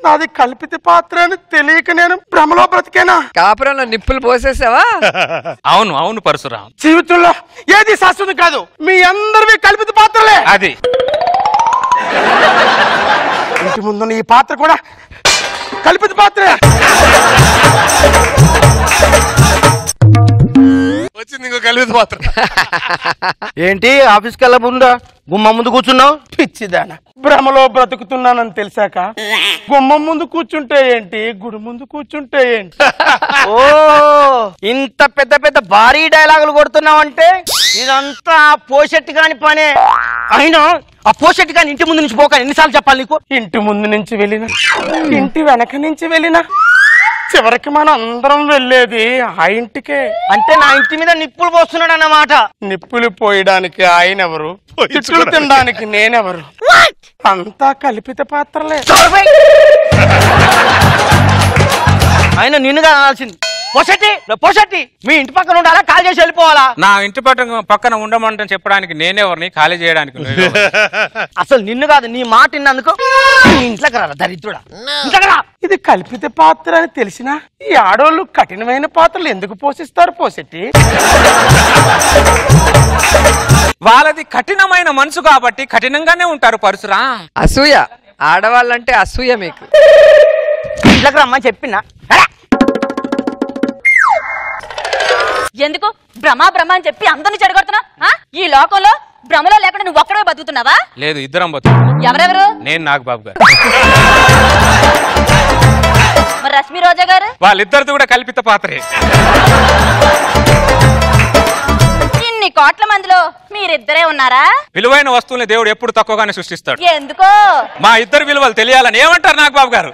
H: నాది కల్పిత పాత్ర అని తెలియక నేను భ్రమలో బ్రతికేనా?
E: కాపురంలో నిప్పులు పోసేసావా?
B: అవును అవును పరశురామ్,
H: జీవితంలో ఏది శాశ్వతం కాదు. మీ అందరివి కల్పిత పాత్రలే.
B: అది
H: ఇంటి ముందున్న ఈ పాత్ర కూడా కల్పిత పాత్రే.
C: వచ్చింది ఇంకో కల్పిత పాత్ర.
H: ఏంటి ఆఫీస్కి వెళ్ళ ముందా గుమ్మ ముందు కూర్చున్నావు? పిచ్చిదానా, భ్రమలో బ్రతుకుతున్నానని తెలిసాక గుమ్మం ముందు కూర్చుంటే ఏంటి, గుడి ముందు కూర్చుంటే ఏంటి?
I: ఓ, ఇంత పెద్ద పెద్ద భారీ డైలాగులు కొడుతున్నావంటే ఇదంతా పోషెట్టి కాని పనే. అయినా ఆ పోషెట్టి కాని ఇంటి ముందు నుంచి పోక ఎన్నిసార్లు చెప్పాలి నీకు?
H: ఇంటి ముందు నుంచి వెళ్ళినా, ఇంటి వెనక నుంచి వెళ్ళినా, చివరికి మనం అందరం వెళ్ళేది ఆ ఇంటికే.
I: అంటే నా ఇంటి మీద నిప్పులు పోస్తున్నాడు అన్నమాట.
H: నిప్పులు పోయడానికి ఆయన ఎవరు, తిట్లు తినడానికి నేనెవరు? అంతా కల్పిత పాత్రలే.
I: ఆయన నిన్నుగా అనాల్సింది. పోషెట్టి పోషెట్టి మీ ఇంటి పక్కన ఉండాలా, కాల్ చేసి వెళ్ళిపోవాలా?
B: నా ఇంటి పక్కన ఉండమంటే చెప్పడానికి నేనెవరిని, ఖాళీ చేయడానికి నువ్వెవరు?
I: అసలు నిన్ను కాదు, నీ మాట విన్నందుకు ఇంట్లోకి రాలా దరిద్రుడా, ఇంట్లోకి రా.
H: ఇది కల్పిత పాత్ర అని తెలిసినా ఈ ఆడోళ్ళు కఠినమైన పాత్రలు ఎందుకు పోషిస్తారు పోసెట్టి?
B: వాళ్ళది కఠినమైన మనసు కాబట్టి కఠినంగానే ఉంటారు పరశురామ్.
E: అసూయ, ఆడవాళ్ళంటే అసూయ మీకు.
I: ఇంట్లోకి రమ్మని చెప్పినా
A: ఎందుకు భ్రమ భ్రమ అని చెప్పి అందరిని చెడగొడుతున్నా? ఈ లోకంలో భ్రమలో లేకుండా నువ్వు ఒక్కడే బతుకుతున్నావా?
B: లేదు, ఇద్దరం బతుకుతున్నాం.
A: ఎవరెవరు?
B: నేను నాగబాబు గారు.
A: మరి రష్మి రోజా గారు?
B: వాళ్ళిద్దరిది కూడా కల్పిత పాత్రే.
A: ఇన్ని కోట్ల మందిలో మీరిద్దరే ఉన్నారా?
B: విలువైన వస్తువుల్ని దేవుడు ఎప్పుడు తక్కువగానే సృష్టిస్తాడు.
A: ఎందుకో?
B: మా ఇద్దరు విలువలు తెలియాలని. ఏమంటారు నాగబాబు గారు?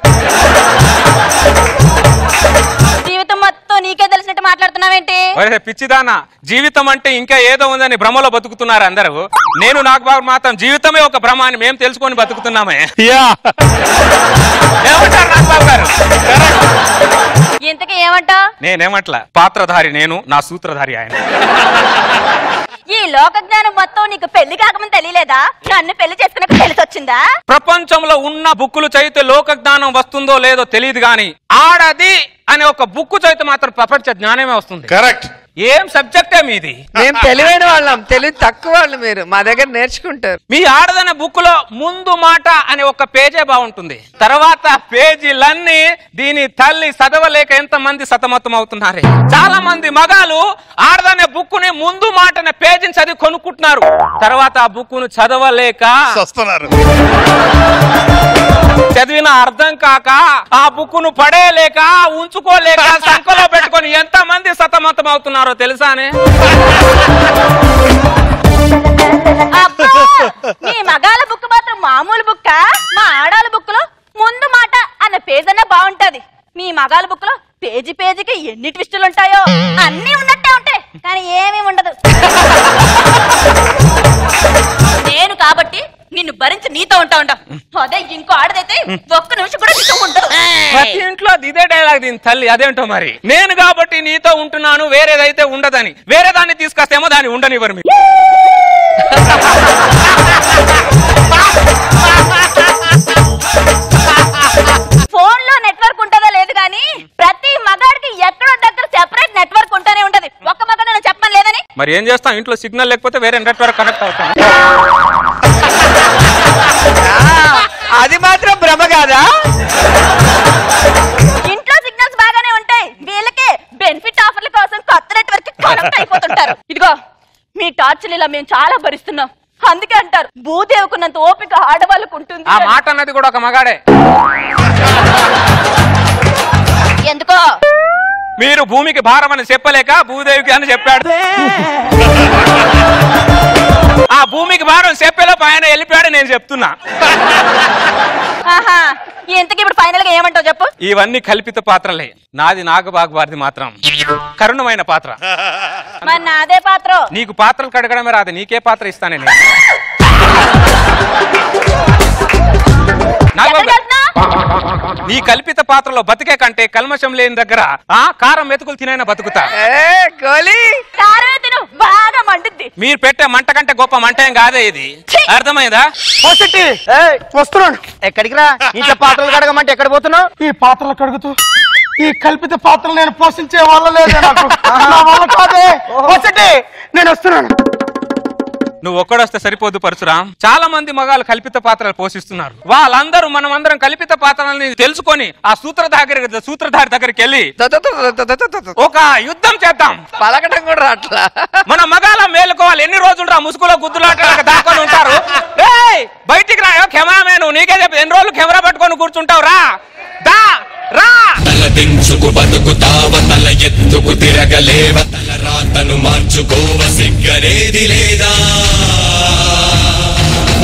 A: జీవితం మొత్తం నీకే తెలిసినట్టు మాట్లాడుతున్నావేంటి?
B: పిచ్చిదానా, జీవితం అంటే ఇంకా ఏదో ఉందని భ్రమలో బతుకుతున్నారు అందరూ. నేను నాగబాబు మాత్రం జీవితమే ఒక భ్రమ అని మేము తెలుసుకొని బతుకుతున్నామే. ఏమంటారు నాగబాబు గారు?
A: ఇంతకీ ఏమంటా?
B: నేనేమట్లా, పాత్రధారి నేను, నా సూత్రధారి ఆయన.
A: ఈ లోక జ్ఞానం మొత్తం నీకు పెళ్లి కాకముందు తెలియలేదా? నన్ను పెళ్లి చేసుకున్నాక తెలిసి వచ్చిందా?
B: ప్రపంచంలో ఉన్న బుక్కులు చదివితే లోక జ్ఞానం వస్తుందో లేదో తెలియదు గాని ఆడది అనే ఒక బుక్కు చదివితే మాత్రం ప్రపంచ జ్ఞానమే వస్తుంది.
J: కరెక్ట్.
B: ఏం సబ్జెక్టే మీది?
E: మేము తెలివైన వాళ్ళం, తెలివి తక్కువ వాళ్ళు. మీరు మా దగ్గర నేర్చుకుంటారు.
B: మీ ఆడదనే బుక్ లో ముందు మాట అనే ఒక పేజే బాగుంటుంది, తర్వాత పేజీలన్నీ దీని తల్లి చదవలేక ఎంత మంది సతమతం అవుతున్నారే. చాలా మంది మగాలు ఆడదనే బుక్ ని ముందు మాట అనే పేజీని చదివి కొనుక్కుంటున్నారు, తర్వాత ఆ బుక్ ను చదవలేక చదివిన అర్థం కాక ఆ బుక్ ను పడేయలేక ఉంచుకోలేక సంకలో పెట్టుకొని ఎంత మంది సతమతం అవుతున్నారో తెలుసానే?
A: మీ మగాల బుక్ మాత్రం మామూలు బుక్క? మా ఆడాల బుక్ లో ముందు మాట అన్న పేజ్ అన్న బాగుంటది. మీ మగాల బుక్ లో పేజీ పేజీకి ఎన్ని ట్విస్టులు ఉంటాయో. అన్ని ఉన్నట్టే ఉంటాయి కానీ ఏమీ ఉండదు. నేను కాబట్టి నిన్ను భరించి నీతో ఉంటా. అదే ఇంకో ఆడదైతే ఒక్క నిమిషం కూడా నీతో ఉండదు.
B: ప్రతి ఇంట్లో ఇదే డైలాగ్ దీని తల్లి. అదేంటో మరి, నేను కాబట్టి నీతో ఉంటున్నాను, వేరేదైతే ఉండదని. వేరే దాన్ని తీసుకొస్తేమో దాన్ని ఉండనివ్వరు మీరు.
A: ఫోన్ లో నెట్వర్క్ ఉంటుందో లేదు కానీ ప్రతి మగాడికి ఎక్కడో దగ్గర సెపరేట్ నెట్వర్క్ ఉంటూనే ఉంటది. ఒక్క మగాడు నేను చెప్పను లేదని.
B: మరి ఏం చేస్తాం? ఇంట్లో సిగ్నల్ లేకపోతే వేరే నెట్వర్క్ కనెక్ట్ అవుతాం.
E: అది మాత్రం భ్రమ కాదా?
A: ఇంట్లో సిగ్నల్స్ బాగానే ఉంటాయి, వీళ్ళకే బెనిఫిట్ ఆఫర్ల కోసం కొత్త నెట్వర్క్ కనెక్ట్ అయిపోతుంటారు. ఇదిగో మీ టార్చర్ ఇలా మేము చాలా భరిస్తున్నాం. అందుకే అంటారు భూదేవుకున్నంత ఓపిక ఆడవాళ్ళకు ఉంటుంది.
B: ఆ మాట అన్నది కూడా ఒక మగాడే.
A: ఎందుకో?
B: మీరు భూమికి భారం అని చెప్పలేక భూదేవికి అని చెప్పాడు. ఆ భూమికి భారం చెప్పేలోపు ఆయన వెళ్ళిపోయాడు, నేను చెప్తున్నా.
A: ఆహా, ఇంతకీ ఇప్పుడు ఫైనల్ గా ఏమంటావు చెప్పు?
B: ఇవన్నీ కల్పిత పాత్రలే. నాది నాగబాబు వారిది మాత్రం కరుణమైన పాత్ర.
A: మరి నాదే పాత్ర.
B: నీకు పాత్రలు కడగడమే రాదు, నీకే పాత్ర ఇస్తానే నేను. నీ కల్పిత పాత్రలో బతికే కంటే కల్మషం లేని దగ్గర కారం మెతుకులు తినైనా బతుకుతా.
A: బాగా మండుద్ది.
B: మీరు పెట్టే మంట కంటే గొప్ప మంట ఏం కాదే ఇది. అర్థమైందా?
I: వస్తున్నాను. ఎక్కడికి రా? ఇంట్లో పాత్రలు కడగమంటే ఎక్కడ పోతున్నావు?
H: ఈ పాత్రలు కడుగుతూ ఈ కల్పిత పాత్రలు నేను పోషించే వాళ్ళ లేదే నాకు. నేను వస్తున్నాను.
B: నువ్వు ఒక్కడొస్తే సరిపోదు పరశురాం. చాలా మంది మగాళ్ళు కల్పిత పాత్రలు పోషిస్తున్నారు. వాళ్ళందరూ మనమందరం కల్పిత పాత్రలని తెలుసుకొని ఆ సూత్రధారి దగ్గరికి వెళ్ళి ఒక యుద్ధం చేద్దాం.
E: పలకటం కూడా అట్లా
B: మన మగాళ్ళ మేలుకోవాలి. ఎన్ని రోజులు రా ముసుగులో గుద్దులాట దాక్కొని ఉంటారు. బయటికి రా కెమెరామెన్, నీకే చెప్పి ఎన్ని రోజులు కెమెరా పట్టుకొని కూర్చుంటావు? రా రా.
G: తల దించుకు బతుకుతావ, తల ఎత్తుకు తిరగలేవ, తల రాతను మార్చుకోవ, సిగ్గరేది లేదా?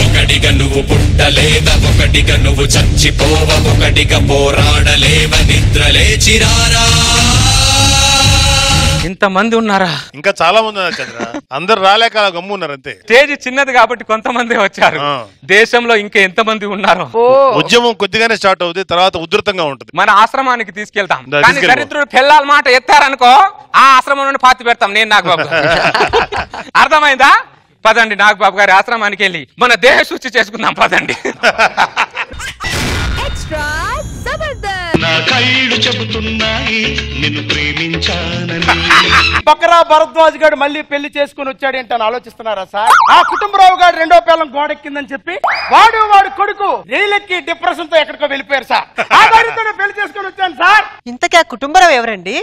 G: ఒకటిగా నువ్వు పుట్టలేద, ఒకటిగా నువ్వు చచ్చిపోవ, ఒకటిగా పోరాడలేవ, నిద్ర లేచిరారా.
B: ఇంతమంది ఉన్నారా?
J: ఇంకా చాలా మంది ఉన్నారు చంద్ర. అందరు రాలేక గమ్ము ఉన్నారు అంతే.
B: స్టేజ్ చిన్నది కాబట్టి కొంతమంది వచ్చారు. దేశంలో ఇంకా ఎంతమంది ఉన్నారో.
J: ఉద్యమం కొద్దిగానే స్టార్ట్ అవుతుంది, తర్వాత ఉధృతంగా ఉంటుంది.
B: మన ఆశ్రమానికి తీసుకెళ్తాం. కానీ దరిద్రుడు పిల్లల మాట ఎత్తారనుకో ఆ ఆశ్రమం నుండి పాతి పెడతాం నేను నాగబాబు. అర్థమైందా? పదండి నాగబాబు గారి ఆశ్రమానికి వెళ్ళి మన దేహ శుచి చేసుకుందాం. పదండి.
G: నా కళ్ళు చెబుతున్నాయి నిన్ను ప్రేమించానని.
H: బకరా భరద్వాజ్ గారు మళ్ళీ పెళ్లి చేసుకుని వచ్చాడు ఏంటని ఆలోచిస్తున్నారా సార్? ఆ కుటుంబరావు గారు రెండో పిల్లం గోడెక్కిందని చెప్పి వాడు కొడుకు రైలెక్కి డిప్రెషన్ తో ఎక్కడికో వెళ్ళిపోయారు సార్. ఆ గారితో పెళ్లి చేసుకుని వచ్చాను సార్.
K: ఇంతకీ ఆ కుటుంబరావు ఎవరండి?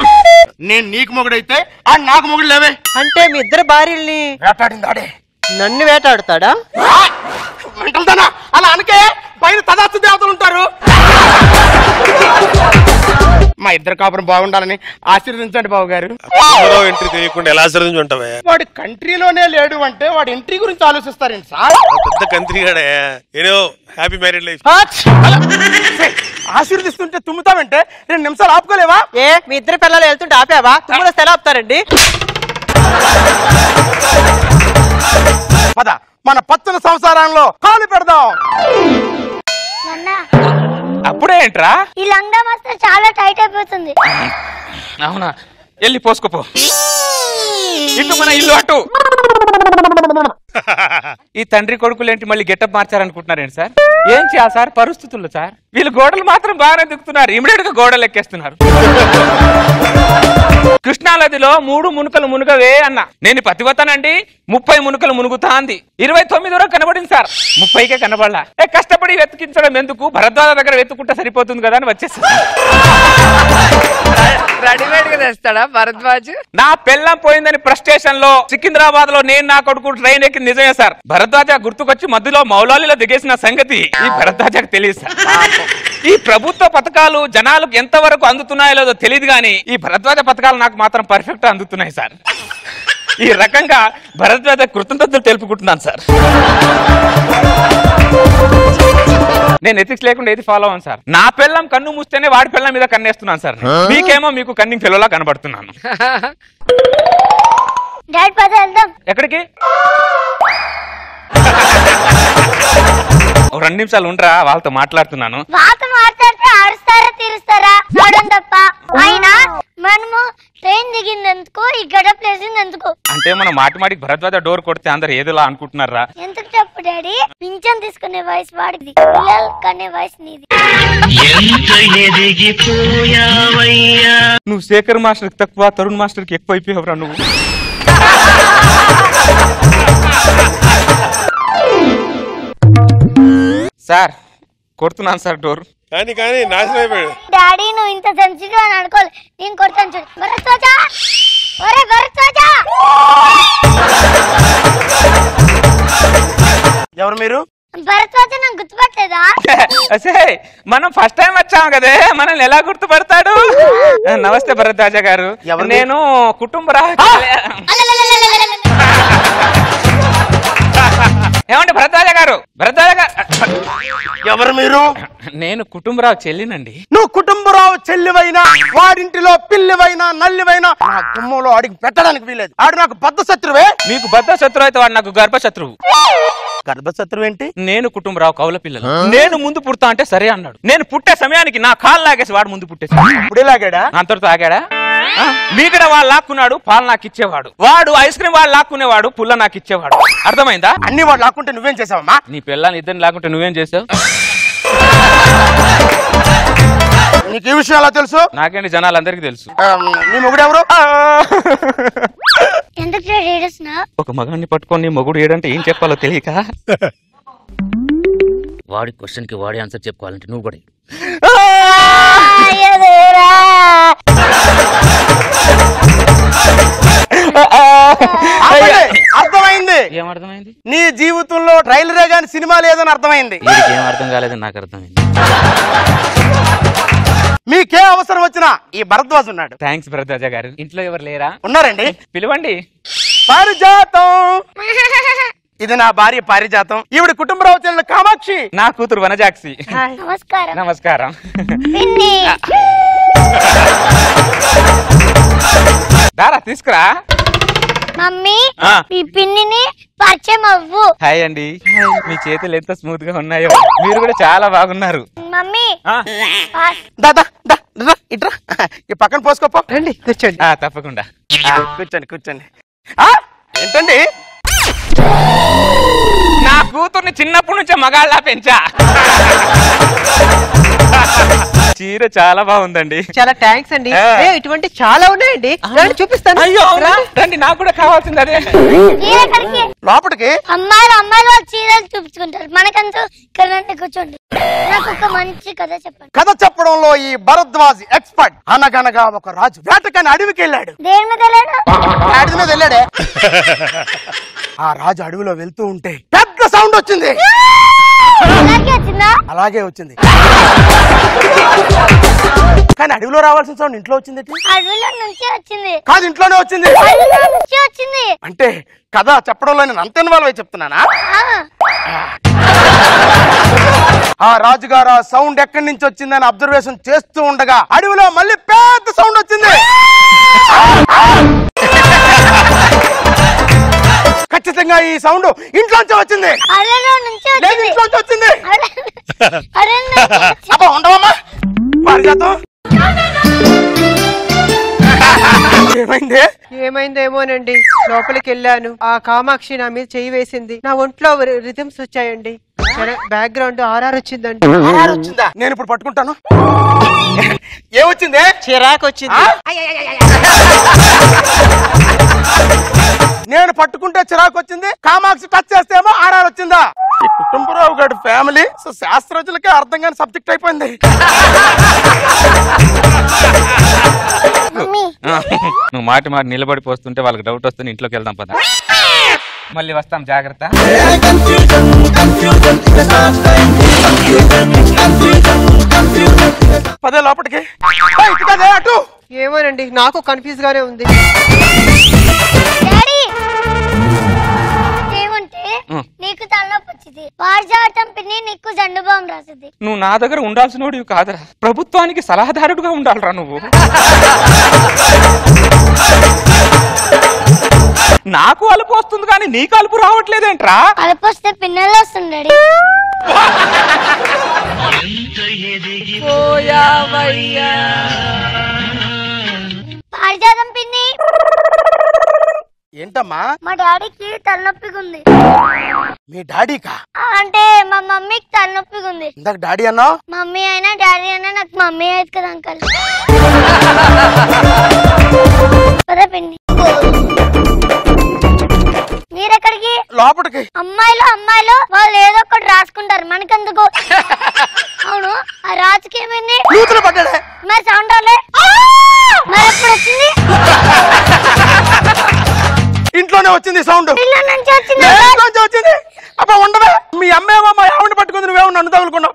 H: నేను నీకు మొగుడైతే ఆ నాకు మొగుడు లేవే.
K: అంటే మీ ఇద్దరు భార్యల్ని
H: వేటాడిందాడే.
K: నన్ను వేటాడుతాడా?
H: అలా అనకే, పైన తదాస్తు దేవతలు ఉంటారు. మా ఇద్దరు కాపురం బాగుండాలని ఆశీర్వదించండి బాబు గారు.
J: ఎంట్రీ తెలియకుండా ఎలా ఆశ్రదించి ఉంటావే?
H: వాడు కంట్రీలోనే లేడు అంటే వాడు ఎంట్రీ గురించి ఆలోచిస్తారేంటి సార్?
J: పెద్ద కంత్రి గాడే. ఏదో హ్యాపీ మ్యారేడ్ లైఫ్.
H: ఆశీర్వదిస్తుంటే తుమ్ముతావంటే 2 నిమిషాలు ఆపుకోలేవా?
K: ఏ మీ ఇద్దరు పిల్లలు వెళ్తుంటే ఆపేవా? తుమ్ములు ఎలా ఆపుతారండి?
H: పద మన పచ్చని సంసారంలో కాలు పెడదాం.
B: అప్పుడే ఏంట్రా?
F: ఈ లంగా మాస్టర్ చాలా టైట్ అయిపోతుంది.
B: అవునా, వెళ్ళి పోసుకోపో. ఇటు మన ఇల్లు అటు. ఈ తండ్రి కొడుకులు ఏంటి మళ్ళీ గెటప్ మార్చారనుకుంటున్నారేంటి సార్? ఏం చేయాలి సార్ పరిస్థితుల్లో సార్? వీళ్ళు గోడలు మాత్రం బాగానే దిక్కుతున్నారు, ఇమిడియట్ గా గోడలు ఎక్కేస్తున్నారు. కృష్ణానదిలో 3 మునుకలు మునుగవే అన్న. నేను పతివతానండి, 30 మునుకలు మునుగుతా అంది. 29 వరకు కనబడింది సార్, 30కే కనబడలా. కష్టపడి వెతికించడం ఎందుకు, భరద్వాజ దగ్గర వెతుకుంటే సరిపోతుంది కదా అని వచ్చేసి
E: రెడీమేడ్ గా తెస్తాడా భరద్వాజ్?
B: నా పెళ్ళం పోయిందని ఫ్రస్ట్రేషన్ లో సికింద్రాబాద్ లో నేను నా కొడుకు ట్రైన్ ఎక్కి నిజమే సార్. భరద్వాజ గుర్తుకొచ్చి మధ్యలో మౌలాలిలో దిగేసిన సంగతి ఈ భరద్వాజకు తెలియదు సార్. ఈ ప్రభుత్వ పథకాలు జనాలకు ఎంత వరకు అందుతున్నాయో లేదో తెలియదు కానీ ఈ భరద్వాజ పథకాలు నాకు మాత్రం పర్ఫెక్ట్ అందుతున్నాయి సార్. ఈ రకంగా భరద్వాజ కృతజ్ఞతలు తెలుపుకుంటున్నాను సార్. నేను ఎథిక్స్ లేకుండా ఏది ఫాలో అవ్వను సార్. నా పిల్లం కన్ను మూస్తేనే వాడి పిల్లం మీద కన్నేస్తున్నాను సార్. మీకేమో మీకు కన్నింగ్ పిల్లలా కనబడుతున్నాను. ఎక్కడికి? 2 నిమిషాలు ఉండరా, వాళ్ళతో మాట్లాడుతున్నాను.
F: అరుస్తారా తీరుస్తారా చూడండి తప్ప. అయినా మనము ట్రైన్ దిగిందెందుకు, ఈ గడప లేసిందెందుకు?
B: అంటే మనం మాటిమాటికి భరద్వాజ డోర్ కొడితే అందరు ఏదిలా అనుకుంటున్నారా?
F: ఎందుకు చెప్పు డాడీ, పింఛన్ తీసుకునే వయసు వాడిది, పిల్లలు కనే వయసు నీది.
B: నువ్వు శేఖర్ మాస్టర్ తక్కువ, తరుణ్ మాస్టర్ కి ఎక్కువ అయిపోయావురా నువ్వు. సార్ కొడుతున్నాను సార్ డోర్.
J: కానీ నాశనం అయిపోయాడు.
F: డాడీ నువ్వు ఇంత సెన్సిటివ్ అని అనుకోవాలి. నేను కొడతాను చూడు. భరద్వాజ, ఒరే భరద్వాజ.
H: ఎవరు మీరు?
F: భరద్వాజ నాకు గుర్తుపట్టలేదా?
B: మనం ఫస్ట్ టైం వచ్చాము కదే, మనల్ని ఎలా గుర్తుపడతాడు? నమస్తే భరద్వాజ గారు, నేను కుటుంబ ఏమండి భరద్వాజ గారు? భరద్వాజ గారు
H: ఎవరు మీరు?
B: నేను కుటుంబరావు చెల్లినండి.
H: నువ్వు కుటుంబరావు చెల్లివైనా, వాడింటిలో పిల్లివైనా నల్లివైనా నా గుమ్మంలో అడిగి పెట్టడానికి వీలేదు. ఆడు నాకు బద్ధ శత్రువే.
B: మీకు బద్ధ శత్రువు అయితే వాడు నాకు గర్భ శత్రువు.
H: గర్భశత్రువు ఏంటి?
B: నేను కుటుంబరావు కౌల పిల్లలు. నేను ముందు పుడతా అంటే సరే అన్నాడు. నేను పుట్టే సమయానికి నా కాలు లాగేసి వాడు ముందు పుట్టేసి.
H: ఇప్పుడే లాగాడా?
B: అంతటితో ఆగాడా? మీగడ వాడు లాక్కున్నాడు, పాలు నాకు ఇచ్చేవాడు. వాడు ఐస్ క్రీమ్ వాడు లాక్కునేవాడు, పుల్ల నాకు ఇచ్చేవాడు. అర్థమైందా?
H: అన్ని వాడు లాక్కుంటే నువ్వేం చేసావమ్మా?
B: నీ పిల్లని ఇద్దరిని లాక్కుంటే నువ్వేం చేసావు?
H: నీకు ఈ విషయం ఎలా తెలుసు?
B: నాకేంటి, జనాలందరికీ తెలుసు.
H: నీ మొగుడెవరు?
B: ఒక మగాన్ని పట్టుకొని మొగుడు ఏడంటే ఏం చెప్పాలో తెలియక వాడి క్వశ్చన్ కి వాడి ఆన్సర్ చెప్పుకోవాలంటే నువ్వు కూడా
H: అర్థమైంది.
B: ఏమర్థమైంది?
H: నీ జీవితంలో ట్రైలరే గాని సినిమా లేదని అర్థమైంది.
B: ఏం అర్థం కాలేదని నాకు అర్థమైంది.
H: మీకే అవసరం వచ్చినా ఈ భరద్వాజ్ ఉన్నాడు.
B: థ్యాంక్స్ భరద్వాజ గారు. ఇంట్లో ఎవరు లేరా?
H: ఉన్నారండి.
B: పిలవండి.
H: పారిజాతం, ఇది నా భార్య పారిజాతం. ఈవిడ కుటుంబరావు చెల్లెలు కామాక్షి.
B: నా కూతురు వనజాక్షి.
F: నమస్కారం.
B: నమస్కారం. దారా తీసుకురా.
F: మమ్మీ ఈ పిన్నిని పరిచయం అవ్వు.
B: హాయ్ అండి. మీ చేతులు ఎంత స్మూత్ గా ఉన్నాయో. మీరు కూడా చాలా బాగున్నారు.
F: మమ్మీ
H: ఇట్రా, ఈ పక్కన పోసుకోపో.
K: రండి కూర్చోండి.
B: తప్పకుండా
H: కూర్చోండి కూర్చోండి. ఏంటండి?
B: నా కూతుర్ని చిన్నప్పటి నుంచే మగాళ్ళ పెంచా. చీర చాలా బాగుందండి.
K: చాలా థ్యాంక్స్ అండి. ఇటువంటి చాలా ఉన్నాయండి, చూపిస్తాను.
B: అయ్యో రండి, నాకు కూడా కావాల్సింది అదే.
H: లోపలికి
F: అమ్మాయిలు చీరలు చూపించుకుంటారు, మనకంటూ ఇక్కడ కూర్చోండి. నాకు ఒక మంచి కథ చెప్పండి.
H: కథ చెప్పడంలో ఈ భరద్వాజ్ ఎక్స్పర్ట్. అనగనగా ఒక రాజు వేటకని అడవికి వెళ్ళాడు.
F: దేని మీద వెళ్ళాడు?
H: అడవి మీద వెళ్ళాడే. ఆ రాజు అడవిలో వెళ్తూ ఉంటే పెద్ద సౌండ్ వచ్చింది. అలాగే వచ్చింది. కానీ అడవిలో అడవిలో రావాల్సిన సౌండ్ ఇంట్లో వచ్చింది.
F: అడవిలో నుంచి వచ్చింది.
H: కాదు, ఇంట్లోనే వచ్చింది.
F: అడవిలో నుంచి వచ్చింది.
H: అంటే కథ చెప్పడంలో నేను అంత ఇన్వాల్వ్ అయి చెప్తున్నానా? ఆ రాజుగారు ఆ సౌండ్ ఎక్కడి నుంచి వచ్చిందని అబ్జర్వేషన్ చేస్తూ ఉండగా అడవిలో మళ్ళీ పెద్ద సౌండ్ వచ్చింది. ఖచ్చితంగా ఈ సౌండ్ ఇంట్లోంచి వచ్చింది. లేదు, ఇంట్లోంచి వచ్చింది. అబ్బా ఉండవమ్మా, పారిజాతం. ఏమైంది?
K: ఏమైందేమోనండి. లోపలికి వెళ్ళాను, ఆ కామాక్షి నా మీద చెయ్యి వేసింది. నా ఒంట్లో రిథమ్స్ వచ్చాయండి. బ్యాక్గ్రౌండ్ ఆర్ఆర్ వచ్చిందండి.
H: వచ్చిందా? నేను ఇప్పుడు పట్టుకుంటాను. ఏమొచ్చింది?
K: చిరాకు వచ్చింది.
H: నేను పట్టుకుంటే చిరాకు వచ్చింది, కామాక్షి టచ్ చేస్తేమో ఆర్ఆర్ వచ్చిందా? ఈ కుటుంబరావు గారి ఫ్యామిలీ శాస్త్రజ్ఞులకే అర్థం కాని సబ్జెక్ట్ అయిపోయింది.
B: నువ్వు మాటి మాట నిలబడిపోతుంటే వాళ్ళకి డౌట్ వస్తుంది. ఇంట్లోకి వెళ్దాం పద, మళ్ళీ వస్తాం, జాగ్రత్త.
H: పదే లోపలికి. అటు
K: ఏమోనండి, నాకు కన్ఫ్యూజ్ గానే ఉంది.
F: నీకు తలనొప్పి వచ్చింది, పారిజాతం పిన్ని నీకు జండు బాంబు రాసింది.
B: నువ్వు నా దగ్గర ఉండాల్సినోడు కాదురా, ప్రభుత్వానికి సలహాదారుడుగా ఉండాలిరా నువ్వు. నాకు అలుపు వస్తుంది కానీ నీకు అలుపు రావట్లేదేంట్రా?
F: అలుపు వస్తే పిన్నెలు వస్తుంది. పారిజాతం పిన్ని.
H: ఏంటమ్మా?
F: మా డాడీకి తలనొప్పిగా ఉంది.
H: మీ డాడీకా?
F: అంటే మా మమ్మీకి తలనొప్పిగా ఉంది.
H: ఇందాక డాడీ అన్నావు.
F: మమ్మీ అయినా డాడీ అయినా నాకు మమ్మీ అయితే కదా అంకల్. పద పిన్ని. మీరెక్కడికి?
H: లోపలికి.
F: అమ్మాయిలు వాళ్ళు ఏదో ఒకటి రాసుకుంటారు, మనకెందుకు? అవును, ఆ రాజుకి ఏమైంది? మరి సౌండ్ రాలే, మరి ఎప్పుడు వచ్చింది?
H: ఇంట్లోనే వచ్చింది సౌండ్. వచ్చింది. అబ్బా ఉండవే, మీ అమ్మేమో మా ఆవిడ పట్టుకుంది, నువ్వేమో నన్ను తగులుకున్నావు.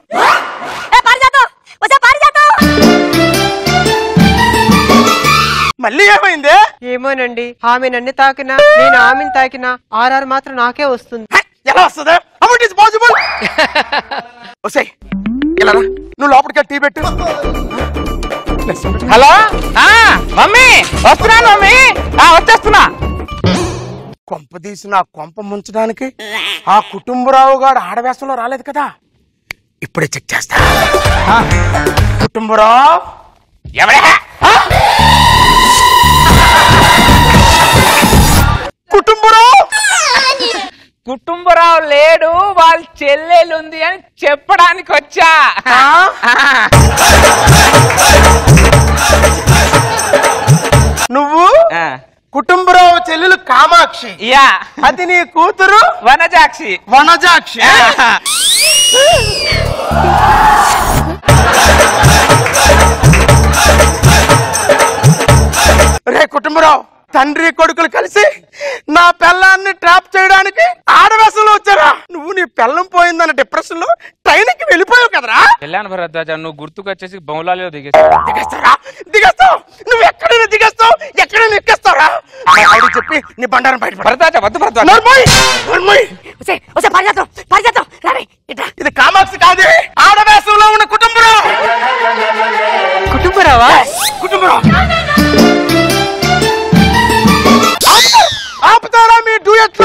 H: మళ్ళీ ఏమైంది?
K: ఏమోనండి, ఆమె నన్ను తాకినా నేను ఆమెను తాకినా ఆర్ఆర్ మాత్రం నాకే వస్తుంది.
H: ఎలా వస్తుంది? How it is possible? ఒసే ఇలా నువ్వు లోపలికి టీ పెట్టు.
B: హలో మమ్మీ, వస్తున్నాను మమ్మీ, వచ్చేస్తున్నా.
H: కొంప తీసి నా కొంప ముంచడానికి ఆ కుటుంబరావు గారు ఆడవేషంలో రాలేదు కదా, ఇప్పుడే చెక్ చేస్తా. కుటుంబరావు ఎవడే?
B: కుటుంబరావు లేడు, వాళ్ళ చెల్లెలుంది అని చెప్పడానికి వచ్చా.
H: నువ్వు కుటుంబరావు చెల్లెలు కామాక్షి, అది నీ కూతురు
B: వనజాక్షి.
H: రే కుటుంబరావు, తండ్రి కొడుకులు కలిసి నా పిల్లాన్ని ట్రాప్ చేయడానికి ఆడవేశంలో వచ్చారా? నువ్వు నీ పిల్లం పోయిందన్న డిప్రెషన్ లో ట్రైన్ కి వెళ్ళిపోయావు కదరా?
B: వెళ్ళాను భరద్వాజ, నువ్వు గుర్తుకొచ్చేసి బౌలాలో దిగేస్తావు.
H: నువ్వు ఎక్కడైనా దిగేస్తావు, ఎక్కడైనా ఎక్కేస్తావురా? చెప్పి నీ బండారం బయట.
B: భరద్వాజ వద్దు భరద్వాజ.
H: ఇది కామాక్షి కాదు, ఆడవేశంలో ఉన్న కుటుంబరావు.
K: కుటుంబరావా?
H: కుటుంబరావు ఆపుతారా మీ డ్యూయెట్?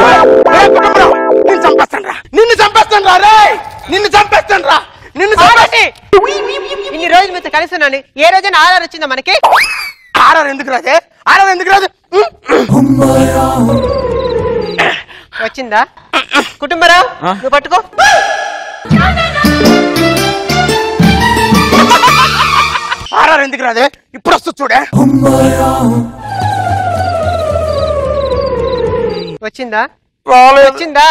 H: నిన్ను చంపేస్తాను రా, నిన్ను చంపేస్తాను రా, రే నిన్ను చంపేస్తాను రా, నిన్ను చంపేసి.
K: ఇన్ని రోజులు మీతో కలిసి ఉన్నాను, ఏ రోజైనా ఆర్ఆర్ వచ్చిందా మనకి?
H: ఆర్ఆర్ ఎందుకు రాదే? ఆర్ఆర్ ఎందుకు రాదు?
K: వచ్చిందా? కుటుంబరావు నువ్వు పట్టుకో.
H: ఆర్ఆర్ ఎందుకు రాదే? ఇప్పుడు వస్తూ చూడే.
K: వచ్చిందా? వచ్చిందా?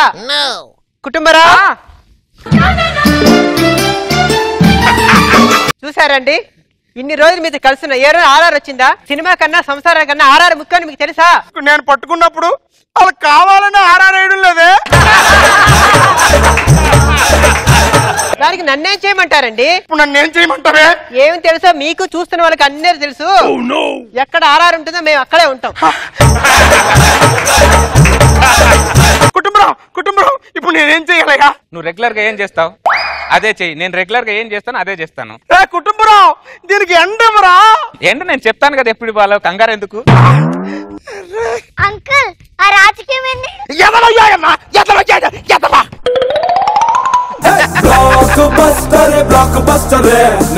K: కుటుంబరా చూసారండి, ఇన్ని రోజులు మీతో కలిసిన ఏ రోజు ఆర్ఆర్ వచ్చిందా? సినిమా కన్నా సంసారం కన్నా ఆర్ఆర్ ముఖ్యం మీకు తెలుసా?
H: నేను పట్టుకున్నప్పుడు వాళ్ళు కావాలని ఆర్ఆర్ వేయడం లేదే.
K: దానికి నన్నేం చేయమంటారండి?
H: ఇప్పుడు నన్ను ఏం చేయమంటావే?
K: ఏమి తెలుసో మీకు, చూస్తున్న వాళ్ళకి అన్నీ తెలుసు. ఎక్కడ ఆర్ఆర్ ఉంటుందో మేము అక్కడే ఉంటాం.
H: కుటుంబం ఇప్పుడు నేనేం చేయాలయ్యా?
B: నువ్వు రెగ్యులర్ గా ఏం చేస్తావు అదే చెయ్యి. నేను రెగ్యులర్ గా ఏం చేస్తాను అదే చేస్తాను.
H: కుటుంబరావు దీనికి ఎండవరా?
B: ఏంటి నేను చెప్తాను కదా ఎప్పుడు వాళ్ళ కంగారు ఎందుకు?
F: అంకుల్ ఆ రాజకీయం ఏంది?
G: Block buster